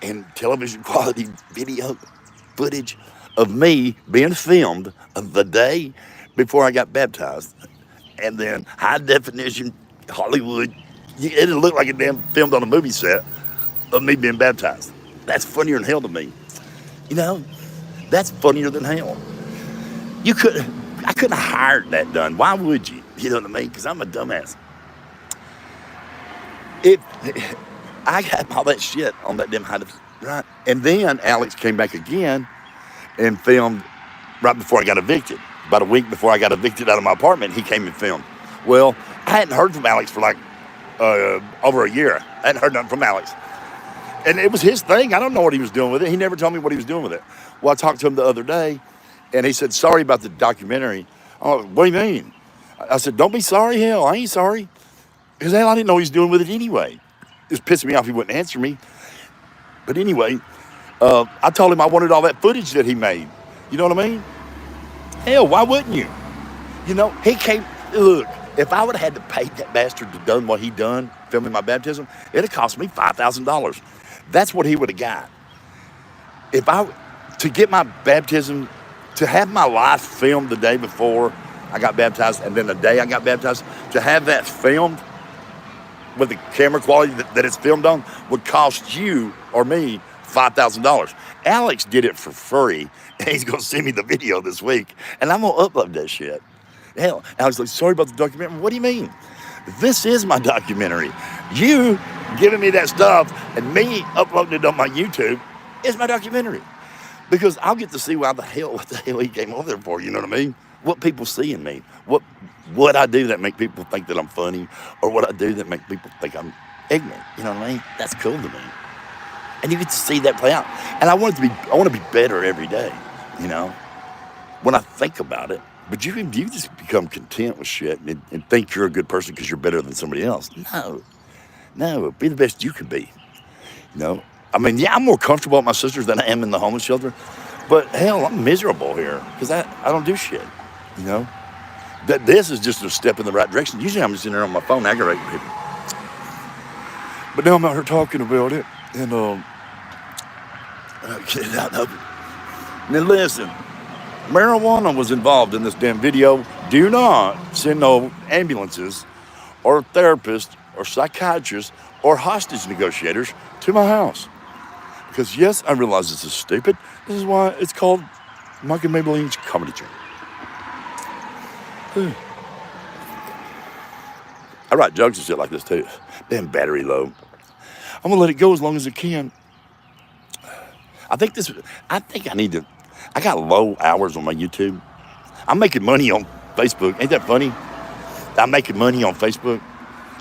and television quality video footage of me being filmed the day before I got baptized. And then high definition Hollywood, it looked like a damn filmed on a movie set of me being baptized. That's funnier than hell to me. You know, that's funnier than hell. I couldn't have hired that done. Why would you? You know what I mean? Because I'm a dumbass. I got all that shit on that damn high definition, right? And then Alex came back again and filmed right before I got evicted. About a week before I got evicted out of my apartment, he came and filmed. Well, I hadn't heard from Alex for like over a year. I hadn't heard nothing from Alex. And it was his thing. I don't know what he was doing with it. He never told me what he was doing with it. Well, I talked to him the other day, and he said, sorry about the documentary. Oh, what do you mean? I said, don't be sorry, hell. I ain't sorry. Because hell, I didn't know what he was doing with it anyway. It was pissing me off he wouldn't answer me. But anyway, I told him I wanted all that footage that he made. You know what I mean? Hell, why wouldn't you? You know, he came, look, if I would have had to pay that bastard to done what he done, filming my baptism, it'd have cost me $5,000. That's what he would have got. To get my baptism, to have my life filmed the day before I got baptized, and then the day I got baptized, to have that filmed with the camera quality that it's filmed on would cost you or me $5,000. Alex did it for free, and he's going to send me the video this week, and I'm going to upload that shit. Hell, Alex like, sorry about the documentary. What do you mean? This is my documentary. You giving me that stuff and me uploading it on my YouTube is my documentary. Because I'll get to see what the hell he came over there for, you know what I mean? What people see in me. What I do that make people think that I'm funny, or what I do that make people think I'm ignorant, you know what I mean? That's cool to me. And you get to see that play out. And I want to be better every day, you know, when I think about it. But you just become content with shit and think you're a good person because you're better than somebody else. No, be the best you can be, you know. I mean, yeah, I'm more comfortable at my sister's than I am in the homeless shelter. But hell, I'm miserable here because I don't do shit, you know. This is just a step in the right direction. Usually I'm just in there on my phone aggravating people. But now I'm out here talking about it. And get it out of it. Now listen, marijuana was involved in this damn video. Do not send no ambulances or therapists or psychiatrists or hostage negotiators to my house. Because yes, I realize this is stupid. This is why it's called Mike&Mableenlive's Comedy Channel. I write jokes and shit like this too. Damn battery low. I'm gonna let it go as long as it can. I got low hours on my YouTube. I'm making money on Facebook. Ain't that funny? I'm making money on Facebook.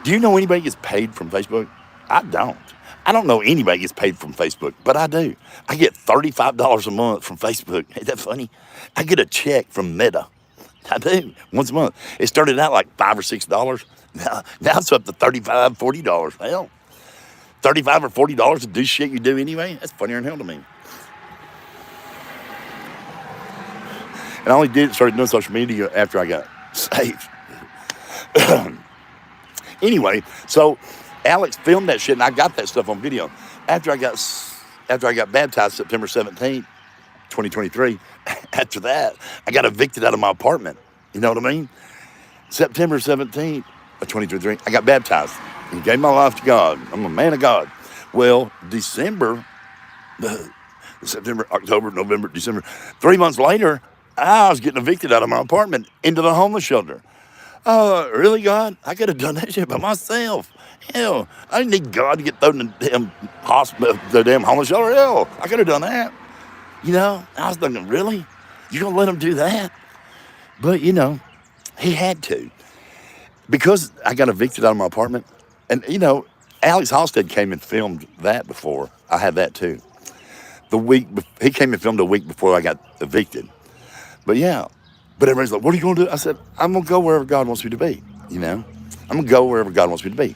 Do you know anybody gets paid from Facebook? I don't. I don't know anybody gets paid from Facebook, but I do. I get $35 a month from Facebook. Ain't that funny? I get a check from Meta. I do, once a month. It started out like $5 or $6. Now it's up to $35, $40. Hell, $35 or $40 to do shit you do anyway? That's funnier than hell to me. And I only started doing social media after I got saved. Anyway, so Alex filmed that shit, and I got that stuff on video. After I got baptized September 17th, 2023, after that, I got evicted out of my apartment. You know what I mean? September 17th of 2023, I got baptized and gave my life to God. I'm a man of God. Well, September, October, November, December, 3 months later, I was getting evicted out of my apartment into the homeless shelter. Really, God? I could have done that shit by myself. Hell, I didn't need God to get thrown in the damn hospital, the damn homeless shelter. Hell, I could have done that. You know, I was thinking, really? You gonna let him do that? But, you know, he had to. Because I got evicted out of my apartment, and, you know, Alex Halstead came and filmed that before. I had that too. He came and filmed a week before I got evicted. But yeah, but everybody's like, what are you going to do? I said, I'm going to go wherever God wants me to be, you know? I'm going to go wherever God wants me to be.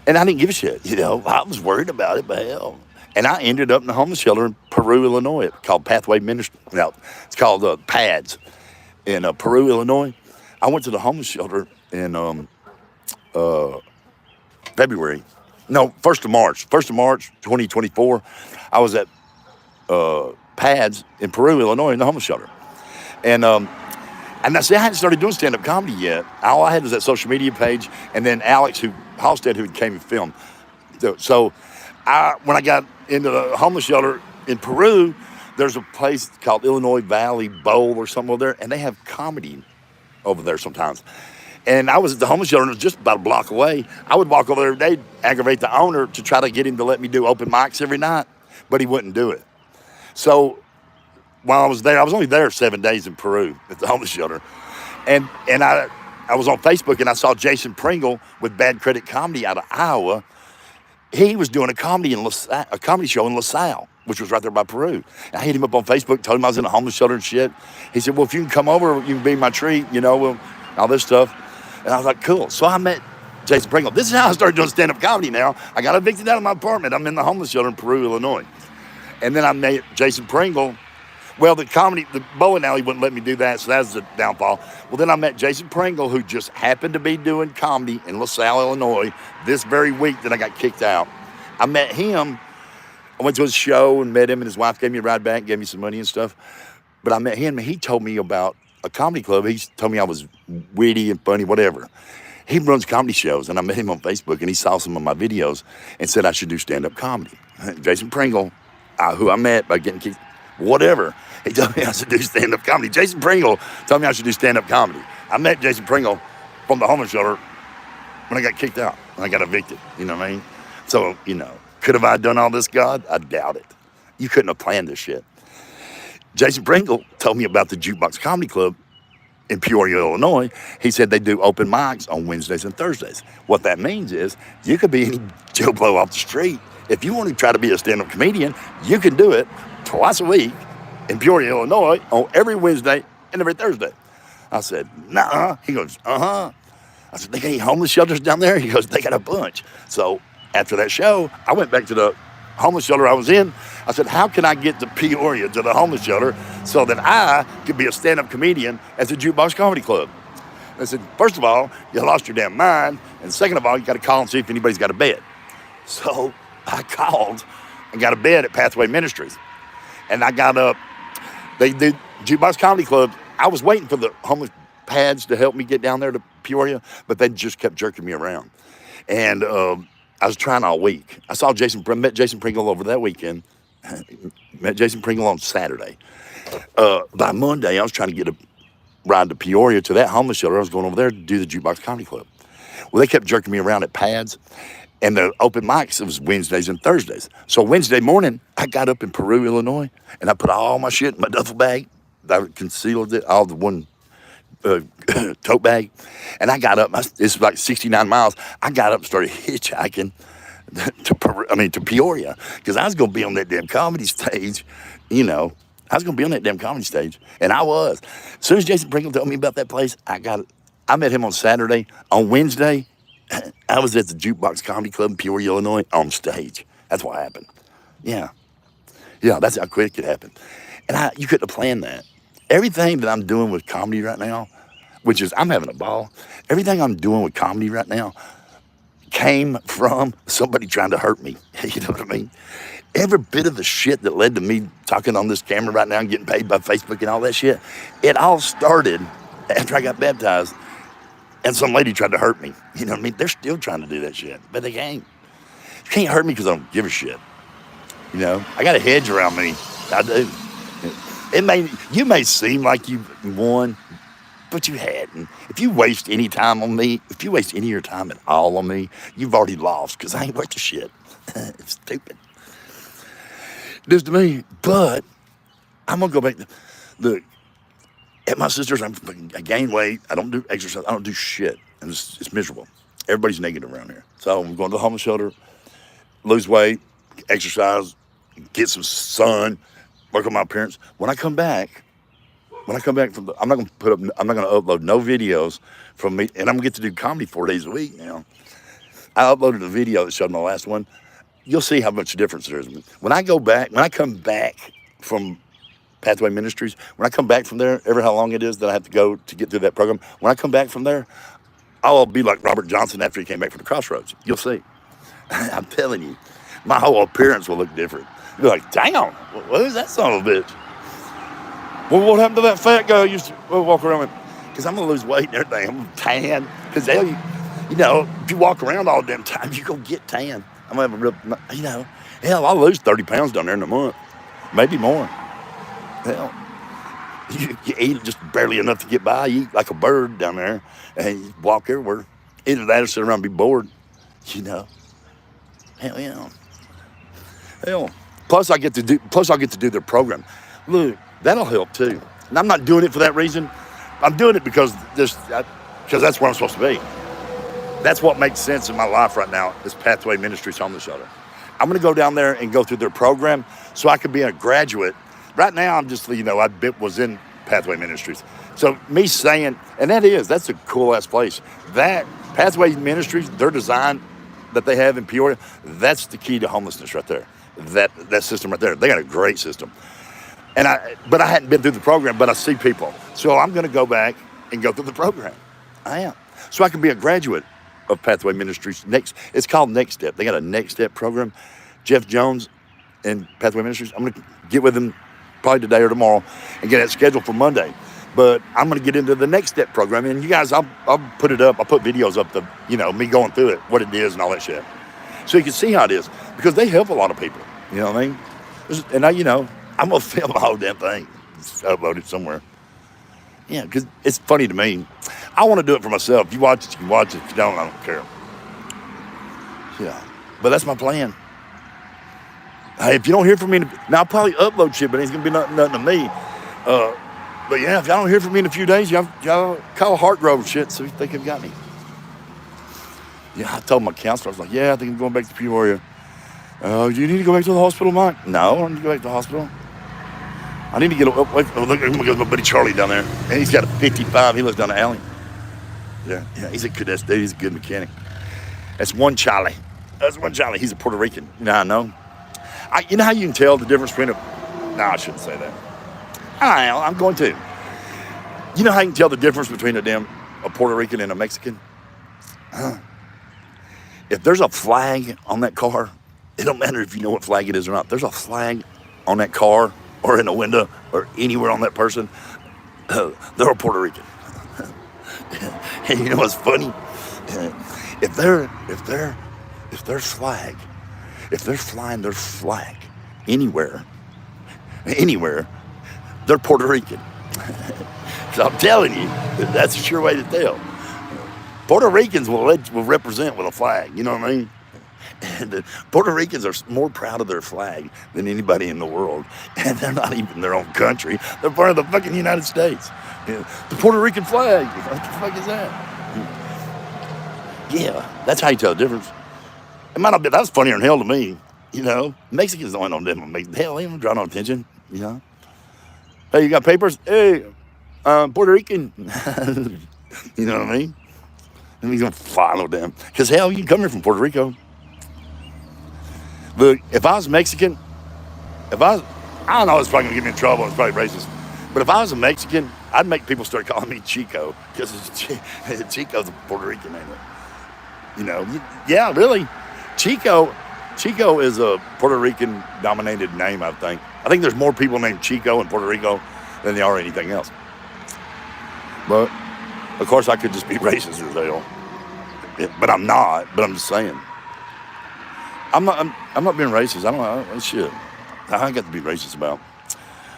And I didn't give a shit, you know? I was worried about it, but hell. And I ended up in a homeless shelter in Peru, Illinois, called Pathway Ministries. No, it's called PADS in Peru, Illinois. I went to the homeless shelter in February. No, 1st of March, 2024. I was at PADS in Peru, Illinois, in the homeless shelter. And I see, I hadn't started doing stand-up comedy yet. All I had was that social media page, and then Alex Halstead, who came and filmed. So when I got into the homeless shelter in Peru, there's a place called Illinois Valley Bowl or something over there, and they have comedy over there sometimes. And I was at the homeless shelter, and it was just about a block away. I would walk over there every day, aggravate the owner to try to get him to let me do open mics every night, but he wouldn't do it. So while I was there, I was only there 7 days in Peru at the homeless shelter. And I was on Facebook, and I saw Jason Pringle with Bad Credit Comedy out of Iowa. He was doing a comedy show in LaSalle, which was right there by Peru. And I hit him up on Facebook, told him I was in a homeless shelter and shit. He said, well, if you can come over, you can be my treat, you know, all this stuff. And I was like, cool. So I met Jason Pringle. This is how I started doing stand-up comedy now. I got evicted out of my apartment. I'm in the homeless shelter in Peru, Illinois. And then I met Jason Pringle. Well, the bowling alley wouldn't let me do that, so that was the downfall. Well, then I met Jason Pringle, who just happened to be doing comedy in LaSalle, Illinois, this very week that I got kicked out. I met him. I went to his show and met him, and his wife gave me a ride back, gave me some money and stuff. But I met him, and he told me about a comedy club. He told me I was witty and funny, whatever. He runs comedy shows, and I met him on Facebook, and he saw some of my videos and said I should do stand-up comedy. Jason Pringle, who I met by getting kicked, whatever. He told me I should do stand-up comedy. Jason Pringle told me I should do stand-up comedy. I met Jason Pringle from the homeless shelter when I got kicked out, when I got evicted, you know what I mean? So, you know, could have I done all this, God? I doubt it. You couldn't have planned this shit. Jason Pringle told me about the Jukebox Comedy Club in Peoria, Illinois. He said they do open mics on Wednesdays and Thursdays. What that means is you could be any Joe Blow off the street. If you want to try to be a stand-up comedian, you can do it twice a week in Peoria, Illinois, on every Wednesday and every Thursday. I said, nah. He goes, uh-huh. I said, they got any homeless shelters down there? He goes, they got a bunch. So after that show, I went back to the homeless shelter I was in. I said, how can I get to Peoria, to the homeless shelter, so that I could be a stand-up comedian at the Jukebox Comedy Club? And I said, first of all, you lost your damn mind. And second of all, you got to call and see if anybody's got a bed. So I called and got a bed at Pathway Ministries. And I got up. They did Jukebox Comedy Club. I was waiting for the homeless pads to help me get down there to Peoria, but they just kept jerking me around. And I was trying all week. I met Jason Pringle over that weekend. Met Jason Pringle on Saturday. By Monday, I was trying to get a ride to Peoria to that homeless shelter. I was going over there to do the Jukebox Comedy Club. Well, they kept jerking me around at pads. And the open mics, it was Wednesdays and Thursdays. So Wednesday morning, I got up in Peru, Illinois, and I put all my shit in my duffel bag. I concealed it, all the one tote bag. And I got up, it's like 69 miles. I got up and started hitchhiking to Peoria, because I was going to be on that damn comedy stage, you know. I was going to be on that damn comedy stage, and I was. As soon as Jason Pringle told me about that place, I met him on Saturday. On Wednesday, I was at the Jukebox Comedy Club in Peoria, Illinois, on stage. That's what happened. Yeah. Yeah, that's how quick it happened. And you couldn't have planned that. Everything that I'm doing with comedy right now, which is I'm having a ball, everything I'm doing with comedy right now came from somebody trying to hurt me. You know what I mean? Every bit of the shit that led to me talking on this camera right now and getting paid by Facebook and all that shit, it all started after I got baptized and some lady tried to hurt me. You know what I mean? They're still trying to do that shit, but they can't. You can't hurt me because I don't give a shit. You know, I got a hedge around me. I do. You may seem like you won, but you hadn't. If you waste any time on me, if you waste any of your time at all on me, you've already lost because I ain't worth the shit. It's stupid. It is to me, but I'm going to go back to, look, at my sister's, I gain weight. I don't do exercise. I don't do shit. And it's miserable. Everybody's negative around here. So I'm going to the homeless shelter, lose weight, exercise, get some sun, work on my appearance. When I come back I'm not going to upload no videos from me, and I'm going to get to do comedy 4 days a week now. I uploaded a video that showed my last one. You'll see how much difference there is. When I come back from Pathway Ministries, when I come back from there, ever how long it is that I have to go to get through that program, when I come back from there, I'll be like Robert Johnson after he came back from the Crossroads. You'll see. I'm telling you, my whole appearance will look different. You'll be like, damn, what is that son of a bitch? Well, what happened to that fat guy who used to walk around with? Because I'm going to lose weight and everything. I'm tan. Because, you know, if you walk around all the damn time, you're going to get tan. I'm going to have a real, you know, hell, I'll lose 30 pounds down there in a month. Maybe more. Hell, you eat just barely enough to get by. You eat like a bird down there and you walk everywhere. Either that or sit around and be bored, you know. Hell, yeah. Hell, plus I'll get to do their program. Look, that'll help too. And I'm not doing it for that reason. I'm doing it because that's where I'm supposed to be. That's what makes sense in my life right now is Pathway Ministries Homeless Shelter. I'm going to go down there and go through their program so I can be a graduate. Right now, I'm just, you know, was in Pathway Ministries. So me saying, and that's a cool-ass place. That Pathway Ministries, their design that they have in Peoria, that's the key to homelessness right there. That system right there. They got a great system. But I hadn't been through the program, but I see people. So I'm going to go back and go through the program. I am. So I can be a graduate of Pathway Ministries. It's called Next Step. They got a Next Step program. Jeff Jones and Pathway Ministries, I'm going to get with him probably today or tomorrow and get that scheduled for Monday. But I'm going to get into the Next Step program. And you guys, I'll put it up. I'll put videos up to, you know, me going through it, what it is and all that shit. So you can see how it is. Because they help a lot of people. You know what I mean? And you know, I'm going to film the whole damn thing. Just upload it somewhere. Yeah, because it's funny to me. I want to do it for myself. If you watch it, you can watch it. If you don't, I don't care. Yeah. But that's my plan. Hey, if you don't hear from me, now I'll probably upload shit, but it's going to be nothing to me. But yeah, if y'all don't hear from me in a few days, y'all call Hartgrove shit so you think you've got me. Yeah, I told my counselor, I was like, yeah, I think I'm going back to Peoria. Do you need to go back to the hospital, Mike? No, I don't need to go back to the hospital. I need to get away. Look, I'm going to go to my buddy Charlie down there. And he's got a 55. He lives down the alley. Yeah, he's a good dude. He's a good mechanic. That's one Charlie. He's a Puerto Rican. You know how I know? You know how you can tell the difference between I shouldn't say that. I'm going to. You know how you can tell the difference between a Puerto Rican and a Mexican? If there's a flag on that car, it don't matter if you know what flag it is or not. There's a flag on that car or in a window or anywhere on that person, they're a Puerto Rican. And you know what's funny? If they're flying their flag anywhere, they're Puerto Rican. So I'm telling you, that's a sure way to tell. Puerto Ricans will represent with a flag, you know what I mean? And the Puerto Ricans are more proud of their flag than anybody in the world. And they're not even their own country. They're part of the fucking United States. The Puerto Rican flag, what the fuck is that? Yeah, that's how you tell the difference. It might not be, that's funnier than hell to me, you know? Mexicans don't know different. Hell, they don't draw no attention, you know? Hey, you got papers? Hey, Puerto Rican. You know what I mean? And he's going to follow them. Because hell, you can come here from Puerto Rico. Look, if I was Mexican, I don't know, it's probably going to get me in trouble. It's probably racist. But if I was a Mexican, I'd make people start calling me Chico. Because Chico's a Puerto Rican, ain't it? You know, yeah, really. Chico is a Puerto Rican dominated name, I think. I think there's more people named Chico in Puerto Rico than there are anything else. But, of course, I could just be racist as hell. But I'm not. But I'm just saying. I'm not being racist. I don't shit. I ain't got to be racist about.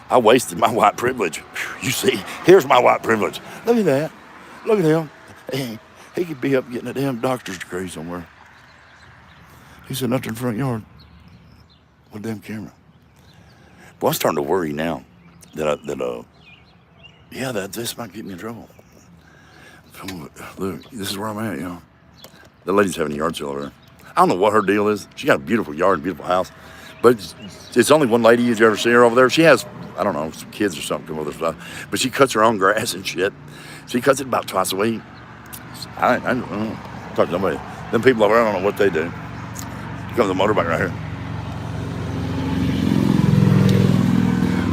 I wasted my white privilege. You see, here's my white privilege. Look at that. Look at him. He could be up getting a damn doctor's degree somewhere. He's sitting up in the front yard with a damn camera. Well, I'm starting to worry now that this might get me in trouble. Look, this is where I'm at, you know. The lady's having a yard sale over there. I don't know what her deal is. She got a beautiful yard, beautiful house. But it's only one lady. Did you ever see her over there? She has, I don't know, some kids or something come over there. But she cuts her own grass and shit. She cuts it about twice a week. I don't know. Talk to somebody. Them people over there, I don't know what they do. Here comes a motorbike right here.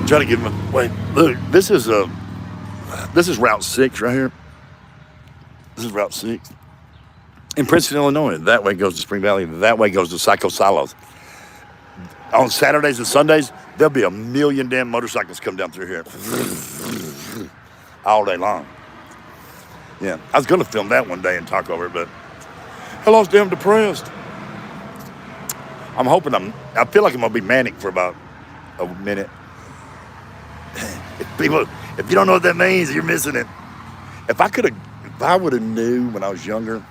Try to give them wait. Look, this is Route 6 right here. This is Route 6. In Princeton, Illinois. That way goes to Spring Valley. That way goes to Psycho Silos. On Saturdays and Sundays, there'll be 1 million damn motorcycles come down through here. All day long. Yeah, I was going to film that one day and talk over it, but hell, I was damn depressed. I'm hoping I feel like I'm going to be manic for about a minute. If you don't know what that means, you're missing it. If I would have knew when I was younger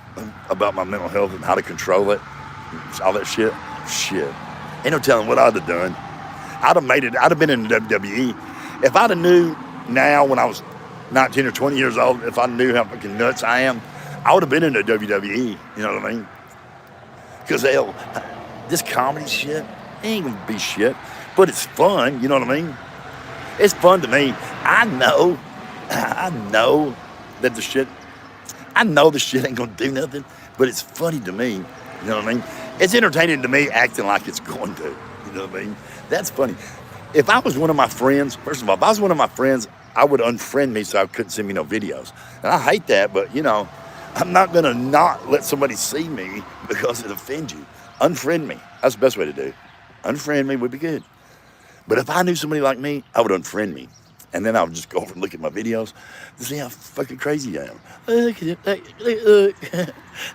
about my mental health and how to control it, all that shit, ain't no telling what I'd have done. I'd have made it. I'd have been in the WWE. If I'd have knew now when I was 19 or 20 years old, if I knew how fucking nuts I am, I would have been in the WWE. You know what I mean? Because hell, this comedy shit ain't gonna be shit, but it's fun. You know what I mean? It's fun to me. I know that the shit ain't gonna do nothing, but it's funny to me. You know what I mean? It's entertaining to me acting like it's going to. You know what I mean? That's funny. If I was one of my friends, first of all, if I was one of my friends, I would unfriend me so I couldn't send me no videos. And I hate that, but you know, I'm not gonna not let somebody see me because it offends you. Unfriend me. That's the best way to do. Unfriend me would be good. But if I knew somebody like me, I would unfriend me. And then I would just go over and look at my videos to see how fucking crazy I am. Look at it. Look.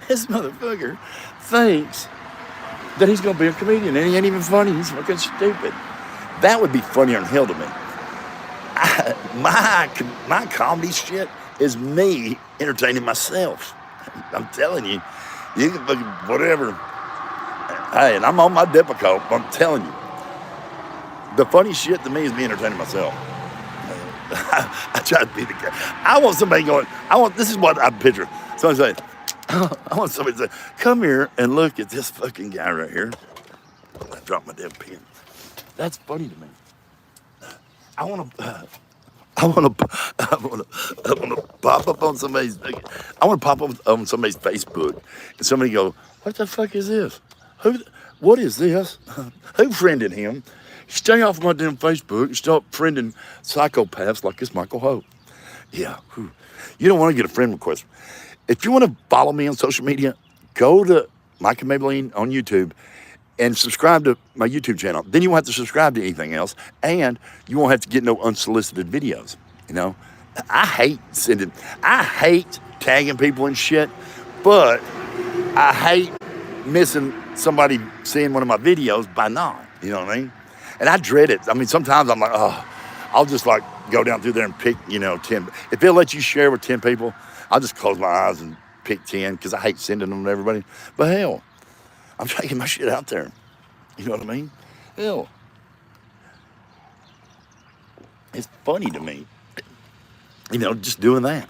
This motherfucker thinks that he's going to be a comedian, and he ain't even funny. He's fucking stupid. That would be funnier than hell to me. My comedy shit is me entertaining myself. I'm telling you. You can fucking whatever. Hey, and I'm on my Depakote. I'm telling you. The funny shit to me is me entertaining myself. I try to be the guy. I want somebody going, this is what I picture. Somebody say, I want somebody to say, come here and look at this fucking guy right here. I dropped my damn pen. That's funny to me. I want to pop up on somebody's Facebook and somebody go, what the fuck is this? What is this? Who friended him? Stay off my damn Facebook and stop friending psychopaths like this Michael Hope. Yeah. You don't want to get a friend request. If you want to follow me on social media, go to Mike and Mabeline on YouTube and subscribe to my YouTube channel. Then you won't have to subscribe to anything else, and you won't have to get no unsolicited videos. You know, I hate tagging people and shit, but I hate missing somebody seeing one of my videos by not. You know what I mean? And I dread it. I mean, sometimes I'm like, oh, I'll just like go down through there and pick, 10. If they'll let you share with 10 people, I'll just close my eyes and pick 10 because I hate sending them to everybody. But hell, I'm trying to get my shit out there. You know what I mean? Hell, it's funny to me, just doing that.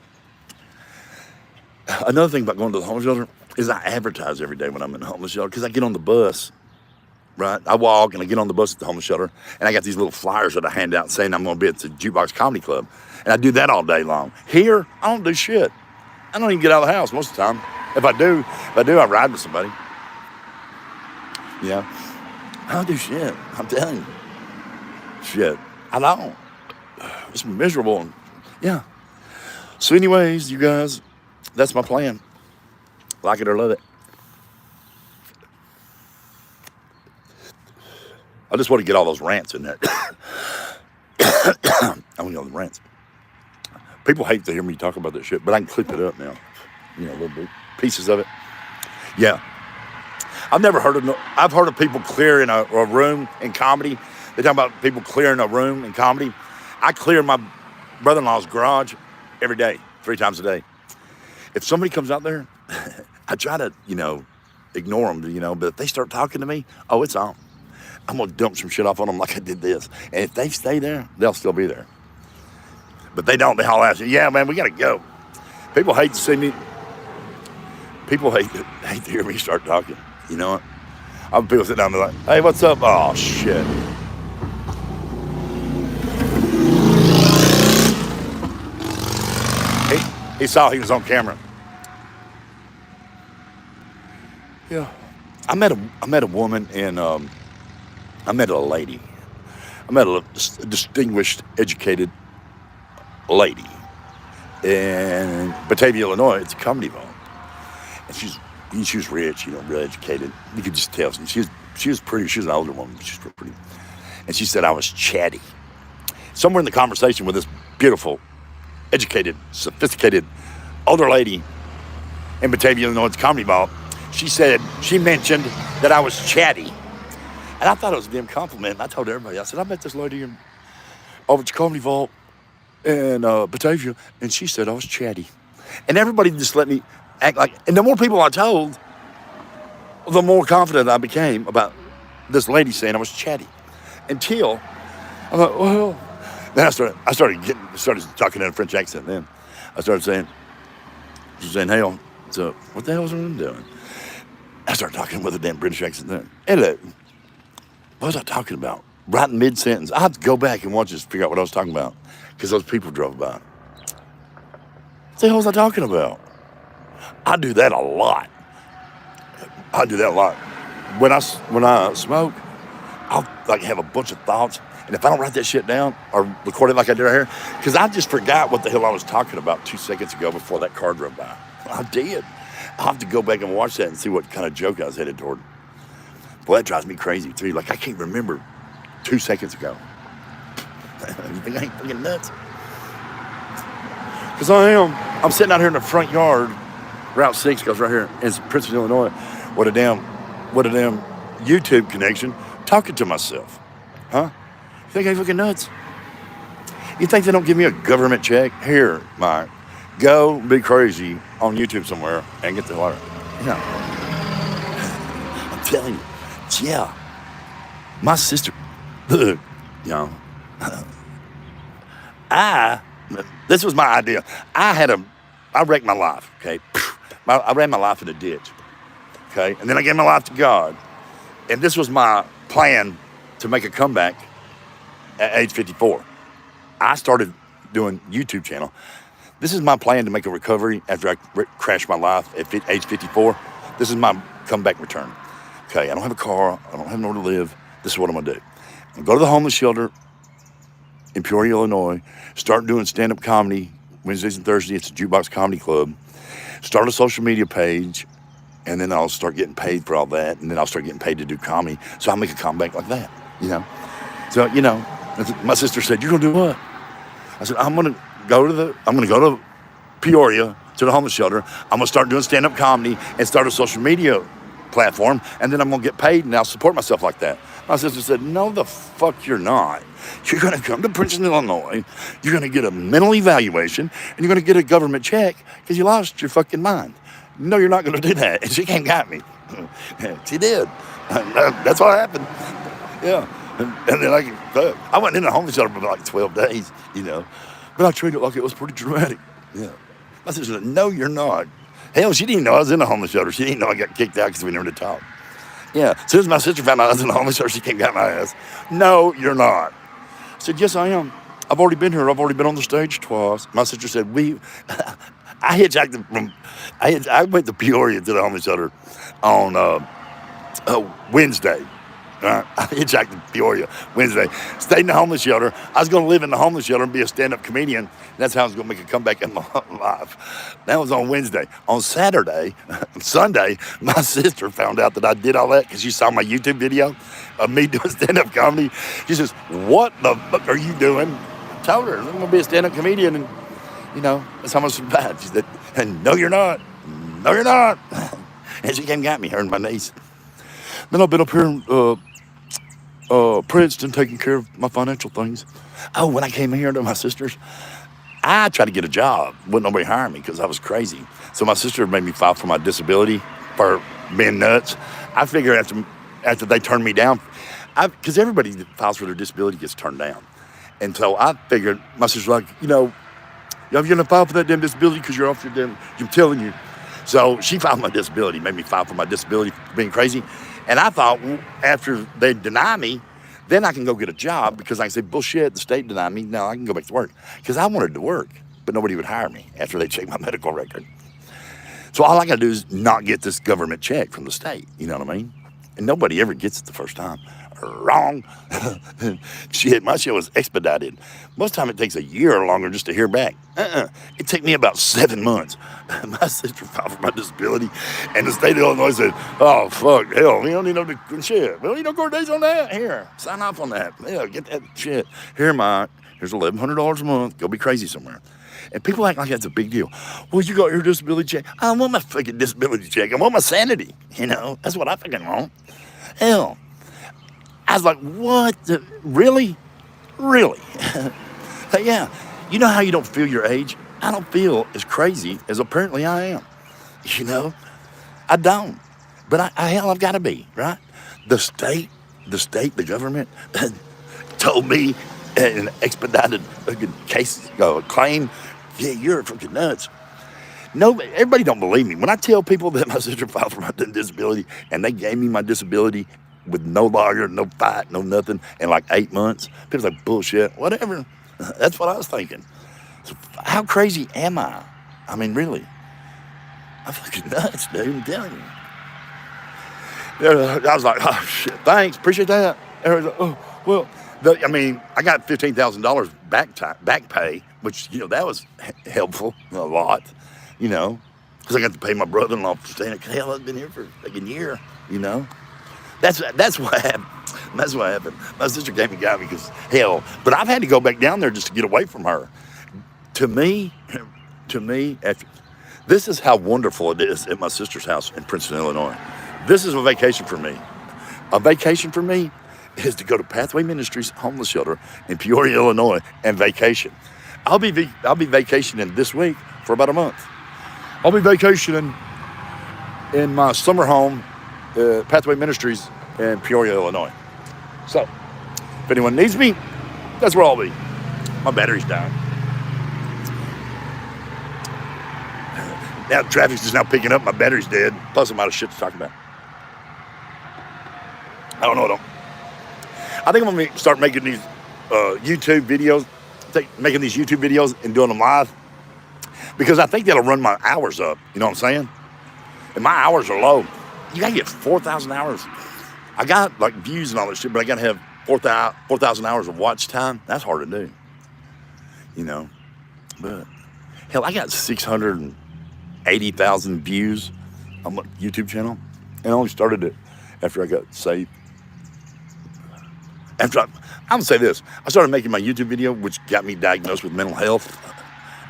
Another thing about going to the homeless shelter is I advertise every day when I'm in the homeless shelter because I get on the bus. Right, I walk and I get on the bus at the homeless shelter, and I got these little flyers that I hand out saying I'm going to be at the Jukebox Comedy Club, and I do that all day long. Here, I don't do shit. I don't even get out of the house most of the time. If I do, I ride with somebody. Yeah. I don't do shit. I'm telling you. Shit. I don't. It's miserable. Yeah. So anyways, you guys, that's my plan. Like it or love it. I just want to get all those rants in there. I want to get all the rants. People hate to hear me talk about that shit, but I can clip it up now. You know, little bit, pieces of it. Yeah. I've heard of people clearing a room in comedy. They talk about people clearing a room in comedy. I clear my brother-in-law's garage every day, 3 times a day. If somebody comes out there, I try to, ignore them, but if they start talking to me, oh, it's on. I'm going to dump some shit off on them like I did this. And if they stay there, they'll still be there. But they don't. They holler at you, yeah, man, we got to go. People hate to see me. People hate to hear me start talking. You know what? I'll have people sit down and be like, hey, what's up? Oh, shit. He saw he was on camera. Yeah. I met a woman and I met a lady. I met a distinguished, educated lady in Peoria, Illinois. It's a comedy vault. And she was rich, real educated. You could just tell. She was pretty. She was an older woman. She was pretty. And she said I was chatty. Somewhere in the conversation with this beautiful, educated, sophisticated, older lady in Peoria, Illinois, it's a comedy vault, she mentioned that I was chatty. And I thought it was a damn compliment. And I told everybody, I said, I met this lady over at the comedy vault in Batavia, and she said I was chatty. And everybody just let me act like, and the more people I told, the more confident I became about this lady saying I was chatty. Until I thought, well, then I started talking in a French accent. Then I started saying, hey, so what the hell is I'm doing? I started talking with a damn British accent then. Hey, look, what was I talking about? Right in mid-sentence. I have to go back and watch this to figure out what I was talking about because those people drove by. What the hell was I talking about? I do that a lot. When I smoke, I'll have a bunch of thoughts, and if I don't write that shit down or record it like I did right here, because I just forgot what the hell I was talking about 2 seconds ago before that car drove by. I did. I'll have to go back and watch that and see what kind of joke I was headed toward. Boy, that drives me crazy too. I can't remember 2 seconds ago. You think I ain't fucking nuts? Because I'm sitting out here in the front yard. Route 6 goes right here in Princeton, Illinois, with a damn YouTube connection, talking to myself. Huh? You think I'm fucking nuts? You think they don't give me a government check? Here, Mike, go be crazy on YouTube somewhere and get the water. Yeah. I'm telling you, yeah. My sister, look, this was my idea. I wrecked my life, okay? I ran my life in a ditch, okay? And then I gave my life to God. And this was my plan to make a comeback at age 54. I started doing YouTube channel. This is my plan to make a recovery after I crashed my life at age 54. This is my comeback return. Okay, I don't have a car. I don't have nowhere to live. This is what I'm going to do. I'm going to go to the homeless shelter in Peoria, Illinois, start doing stand-up comedy Wednesdays and Thursdays. It's a Jukebox Comedy Club. Start a social media page, and then I'll start getting paid for all that, and then I'll start getting paid to do comedy. So I'll make a comeback like that, So, my sister said, "You're gonna do what?" I said, I'm gonna go to Peoria to the homeless shelter. I'm gonna start doing stand-up comedy and start a social media platform, and then I'm gonna get paid, and I'll support myself like that. My sister said, "No, the fuck you're not. You're gonna come to Princeton, Illinois. You're gonna get a mental evaluation, and you're gonna get a government check because you lost your fucking mind. No, you're not gonna do that." And she came and got me. She did. That's what happened. Yeah. And then I went in the homeless shelter for 12 days, But I treated it like it was pretty dramatic. Yeah. My sister said, "No, you're not." Hell, she didn't even know I was in the homeless shelter. She didn't know I got kicked out because we never did talk. Yeah. As soon as my sister found out I was in the homeless shelter, she came and got my ass. "No, you're not." I said, "Yes, I am. I've already been here. I've already been on the stage twice." My sister said, I went to Peoria to the homeless shelter on Wednesday. I hitchhiked to Peoria Wednesday. Stayed in the homeless shelter. I was going to live in the homeless shelter and be a stand-up comedian. That's how I was going to make a comeback in my life. That was on Wednesday. On Sunday, my sister found out that I did all that because she saw my YouTube video of me doing stand-up comedy. She says, "What the fuck are you doing?" I told her, "I'm going to be a stand-up comedian, and that's how I'm going to survive." She said, "And no, you're not. No, you're not." And she came and got me, her and my niece. Then I've been up here in Princeton taking care of my financial things. Oh, when I came here to my sister's, I tried to get a job. Wouldn't nobody hire me because I was crazy. So my sister made me file for my disability for being nuts. I figured after they turned me down, because everybody that files for their disability gets turned down. And so I figured, my sister's like, you're going to file for that damn disability because you're off your damn, I'm telling you. So she filed my disability, made me file for my disability for being crazy. And I thought after they deny me, then I can go get a job because I can say, bullshit, the state denied me. No, I can go back to work. Because I wanted to work, but nobody would hire me after they checked my medical record. So all I got to do is not get this government check from the state. You know what I mean? And nobody ever gets it the first time. Wrong. Shit, my shit was expedited. Most time it takes a year or longer just to hear back. It took me about 7 months. My sister filed for my disability, and the state of Illinois said, "Oh, fuck, hell, we don't need no shit. We don't need no court dates on that. Here, sign off on that. Yeah, get that shit. Here's $1,100 a month. Go be crazy somewhere." And people act like that's a big deal. Well, you got your disability check. I don't want my fucking disability check. I want my sanity. That's what I fucking want. Hell. I was like, what? Really? Really? Yeah. You know how you don't feel your age? I don't feel as crazy as apparently I am. I don't. But I've got to be, right? The government told me in an expedited case claim, yeah, you're fucking nuts. No, everybody don't believe me. When I tell people that my sister filed for my disability and they gave me my disability with no lawyer, no fight, no nothing, in like 8 months, people's like, bullshit, whatever. That's what I was thinking. So how crazy am I? I mean, really. I'm fucking nuts, dude, I'm telling you. I was like, oh, shit, thanks, appreciate that. Everybody's like, oh, well, I got $15,000 back pay, which, that was helpful a lot, because I got to pay my brother-in-law for staying. Hell, I've been here for like a year, That's what happened. That's what happened. My sister came and got me because, hell, but I've had to go back down there just to get away from her. To me, this is how wonderful it is at my sister's house in Princeton, Illinois. This is a vacation for me. A vacation for me is to go to Pathway Ministries homeless shelter in Peoria, Illinois, and vacation. I'll be vacationing this week for about a month. I'll be vacationing in my summer home, Pathway Ministries in Peoria, Illinois. So, if anyone needs me, that's where I'll be. My battery's down. Now traffic's just now picking up. My battery's dead. Plus, I'm out of shit to talk about. I don't know. I think I'm going to start making these YouTube videos. Making these YouTube videos and doing them live. Because I think that'll run my hours up. You know what I'm saying? And my hours are low. You got to get 4,000 hours. I got like views and all that shit, but I got to have 4,000 hours of watch time. That's hard to do. But hell, I got 680,000 views on my YouTube channel. And I only started it after I got saved. I'm going to say this. I started making my YouTube video, which got me diagnosed with mental health.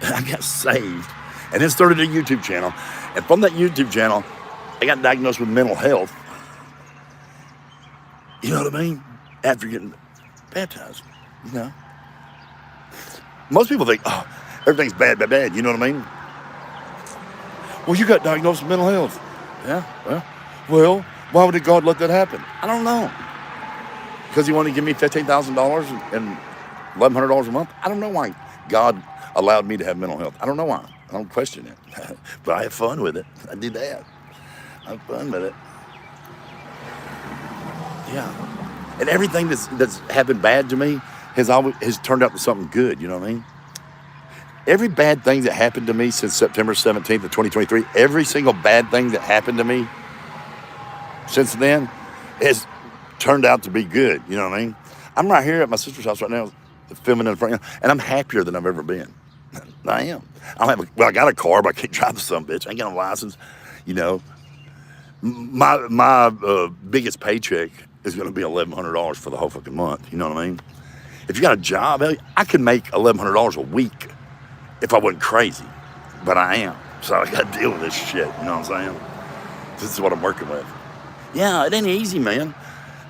And I got saved. And then started a YouTube channel. And from that YouTube channel, I got diagnosed with mental health. You know what I mean? After getting baptized, Most people think, oh, everything's bad. You know what I mean? Well, you got diagnosed with mental health. Yeah, well, why would God let that happen? I don't know. Because he wanted to give me $15,000 and $1,100 a month? I don't know why God allowed me to have mental health. I don't know why. I don't question it. But I have fun with it. I did that. I have fun with it. Yeah. And everything that's happened bad to me has turned out to something good, you know what I mean? Every bad thing that happened to me since September 17th of 2023, every single bad thing that happened to me since then has turned out to be good. You know what I mean? I'm right here at my sister's house right now, filming in the front, and I'm happier than I've ever been. I am. I got a car, but I can't drive the son of a bitch. I ain't got no license. You know, my biggest paycheck is going to be $1,100 for the whole fucking month. You know what I mean? If you got a job, I could make $1,100 a week if I wasn't crazy, but I am. So I got to deal with this shit. You know what I'm saying? This is what I'm working with. Yeah, it ain't easy, man.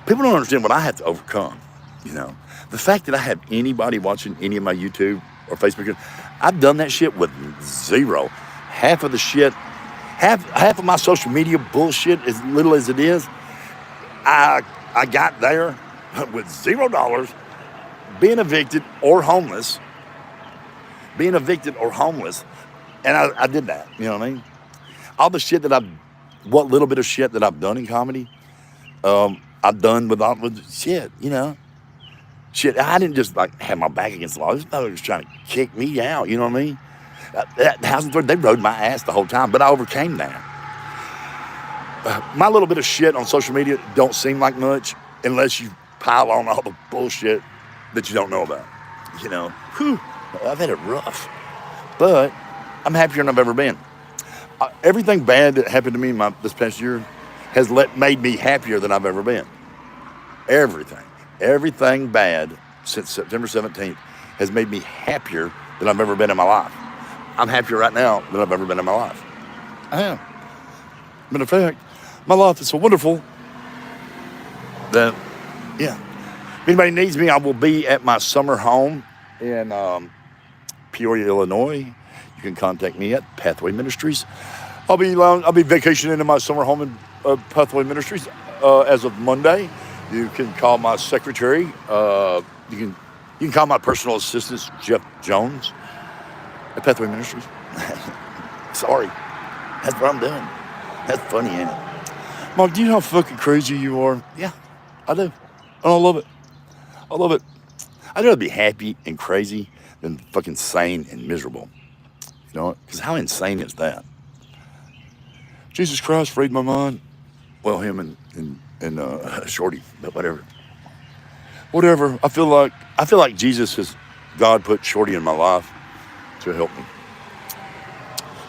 People don't understand what I have to overcome. You know, the fact that I have anybody watching any of my YouTube or Facebook, I've done that shit with zero. Half of the shit, half of my social media bullshit, as little as it is, I got there with $0, being evicted or homeless, and I did that. You know what I mean? All the shit what little bit of shit that I've done in comedy, I've done with shit. You know. Shit, I didn't just like have my back against the law. This mother was trying to kick me out, you know what I mean? That housing authority, they rode my ass the whole time, but I overcame that. My little bit of shit on social media don't seem like much unless you pile on all the bullshit that you don't know about. You know, I've had it rough, but I'm happier than I've ever been. Everything bad that happened to me this past year has made me happier than I've ever been. Everything bad since September 17th has made me happier than I've ever been in my life. I'm happier right now than I've ever been in my life. I am. Matter of fact, my life is so wonderful that, yeah. If anybody needs me, I will be at my summer home in Peoria, Illinois. You can contact me at Pathway Ministries. I'll be vacationing in my summer home in Pathway Ministries as of Monday. You can call my secretary. You can call my personal assistant, Jeff Jones, at Pathway Ministries. Sorry, that's what I'm doing. That's funny, ain't it? Mark, do you know how fucking crazy you are? Yeah, I do. And I love it. I'd rather be happy and crazy than fucking sane and miserable. You know, because how insane is that? Jesus Christ freed my mind. Well, him and Shorty, but whatever. I feel like God put Shorty in my life to help me.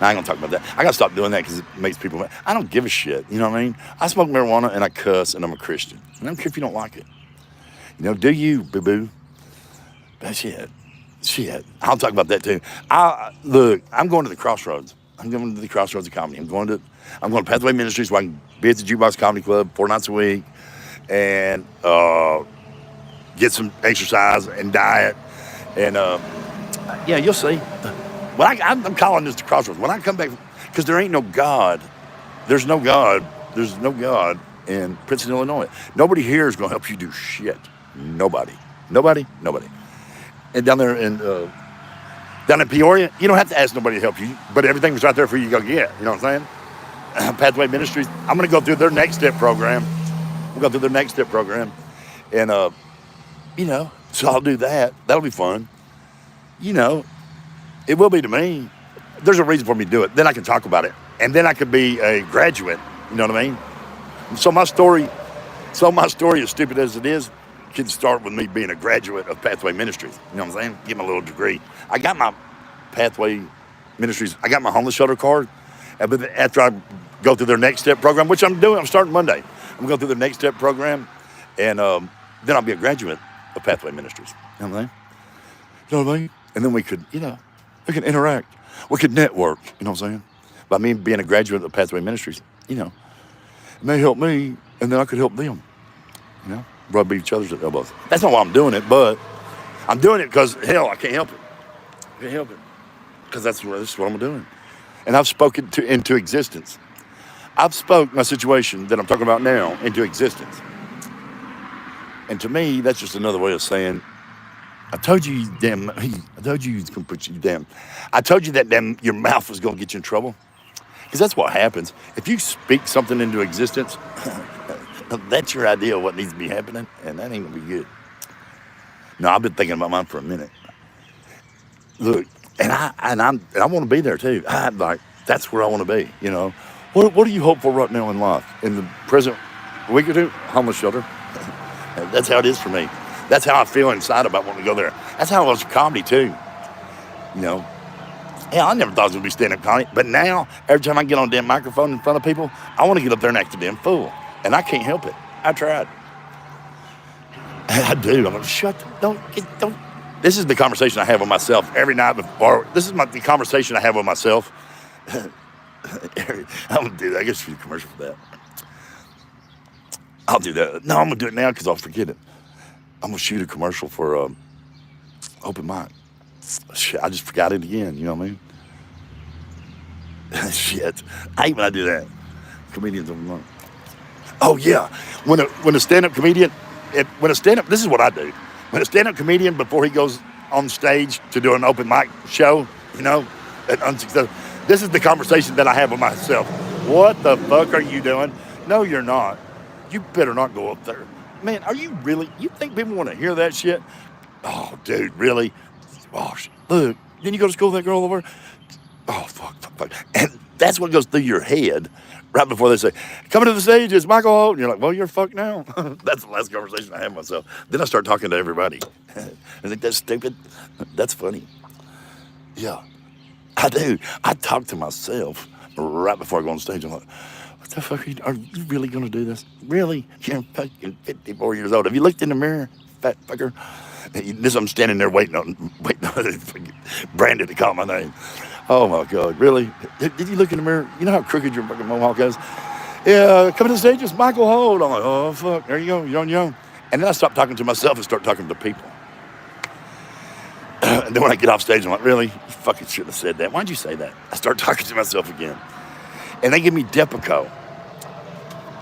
Now, I ain't gonna talk about that. I gotta stop doing that because it makes people mad. I don't give a shit. You know what I mean? I smoke marijuana and I cuss and I'm a Christian. And I don't care if you don't like it. You know, do you, boo-boo? But shit. I'll talk about that too. Look, I'm going to the Crossroads. I'm going to the Crossroads of Comedy. I'm going to Pathway Ministries where I can be at the Jukebox Comedy Club 4 nights a week and get some exercise and diet. And yeah, you'll see. I'm calling this the Crossroads. When I come back, because there ain't no God. There's no God in Princeton, Illinois. Nobody here is going to help you do shit. Nobody. And down there in Peoria, you don't have to ask nobody to help you, but everything was right there for you to go get. You know what I'm saying? Pathway Ministries. I'm going to go through their Next Step program. And, you know, so I'll do that. That'll be fun. You know, it will be to me. There's a reason for me to do it. Then I can talk about it. And then I could be a graduate. You know what I mean? So my story, as stupid as it is, can start with me being a graduate of Pathway Ministries. You know what I'm saying? Get my little degree. I got my Pathway Ministries. I got my homeless shelter card. But after I go through their Next Step program, which I'm doing, I'm starting Monday. I'm going through the Next Step program, and then I'll be a graduate of Pathway Ministries. You know what I'm saying? You know what I mean? And then we could, you know, we could interact. We could network. You know what I'm saying? By me being a graduate of Pathway Ministries, you know, and they help me, and then I could help them. You know, rub each other's elbows. That's not why I'm doing it, but I'm doing it because, hell, I can't help it. Because that's what I'm doing. And I've spoken into existence. I've spoke my situation that I'm talking about now into existence. And to me, that's just another way of saying, I told you that your mouth was going to get you in trouble. Because that's what happens. If you speak something into existence, that's your idea of what needs to be happening, and that ain't going to be good. No, I've been thinking about mine for a minute. Look, And I want to be there too. I'm like, that's where I want to be, you know. What do you hope for right now in life? In the present week or two, homeless shelter. That's how it is for me. That's how I feel inside about wanting to go there. That's how I was for comedy too, you know. Yeah, I never thought I was going to be stand-up comedy, but now, every time I get on a damn microphone in front of people, I want to get up there and act a damn fool. And I can't help it. I tried. I do. I'm like, don't. This is the conversation I have with myself every night before. This is the conversation I have with myself. I'm going to do that. I guess you should do a commercial for that. I'll do that. No, I'm going to do it now because I'll forget it. I'm going to shoot a commercial for open mic. Shit, I just forgot it again, you know what I mean? Shit. I hate when I do that. Comedians don't know. Oh, yeah. When a stand-up comedian, this is what I do. When a stand-up comedian, before he goes on stage to do an open mic show, you know, this is the conversation that I have with myself. What the fuck are you doing? No, you're not. You better not go up there. Man, are you really? You think people want to hear that shit? Oh, dude, really? Oh, look, then you go to school with that girl over. Oh, fuck. And that's what goes through your head right before they say, coming to the stage is Michael Holt. And you're like, well, you're fucked now. That's the last conversation I have with myself. Then I start talking to everybody. I think that's stupid. That's funny. Yeah, I do. I talk to myself right before I go on stage. I'm like, what the fuck are you really going to do this? Really? You're fucking 54 years old. Have you looked in the mirror, fat fucker? I'm standing there waiting on Brandon to call my name. Oh my God, really? Did you look in the mirror? You know how crooked your fucking mohawk is? Yeah, coming to the stage is Michael Holt. I'm like, oh fuck, there you go, you're on your own. And then I stop talking to myself and start talking to people. And then when I get off stage, I'm like, really? You fucking shouldn't have said that. Why'd you say that? I start talking to myself again. And they give me Depakote.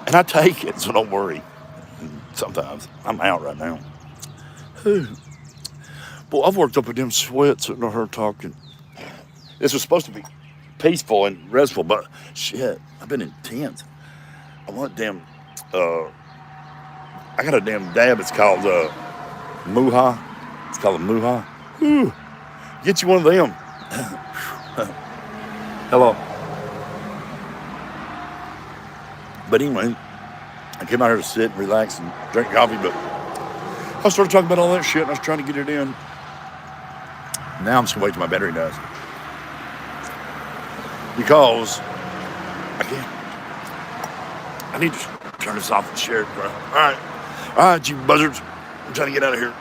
And I take it, so don't worry. Sometimes I'm out right now. Boy, I've worked up a damn sweat sitting on her talking. This was supposed to be peaceful and restful, but shit, I've been intense. I want damn, I got a damn dab. It's called Muha. It's called a Muha. Whew. Get you one of them. Hello. But anyway, I came out here to sit and relax and drink coffee, but I started talking about all that shit and I was trying to get it in. Now I'm just gonna wait till my battery dies. Because I can't. I need to turn this off and share it, bro. All right, you buzzards. I'm trying to get out of here.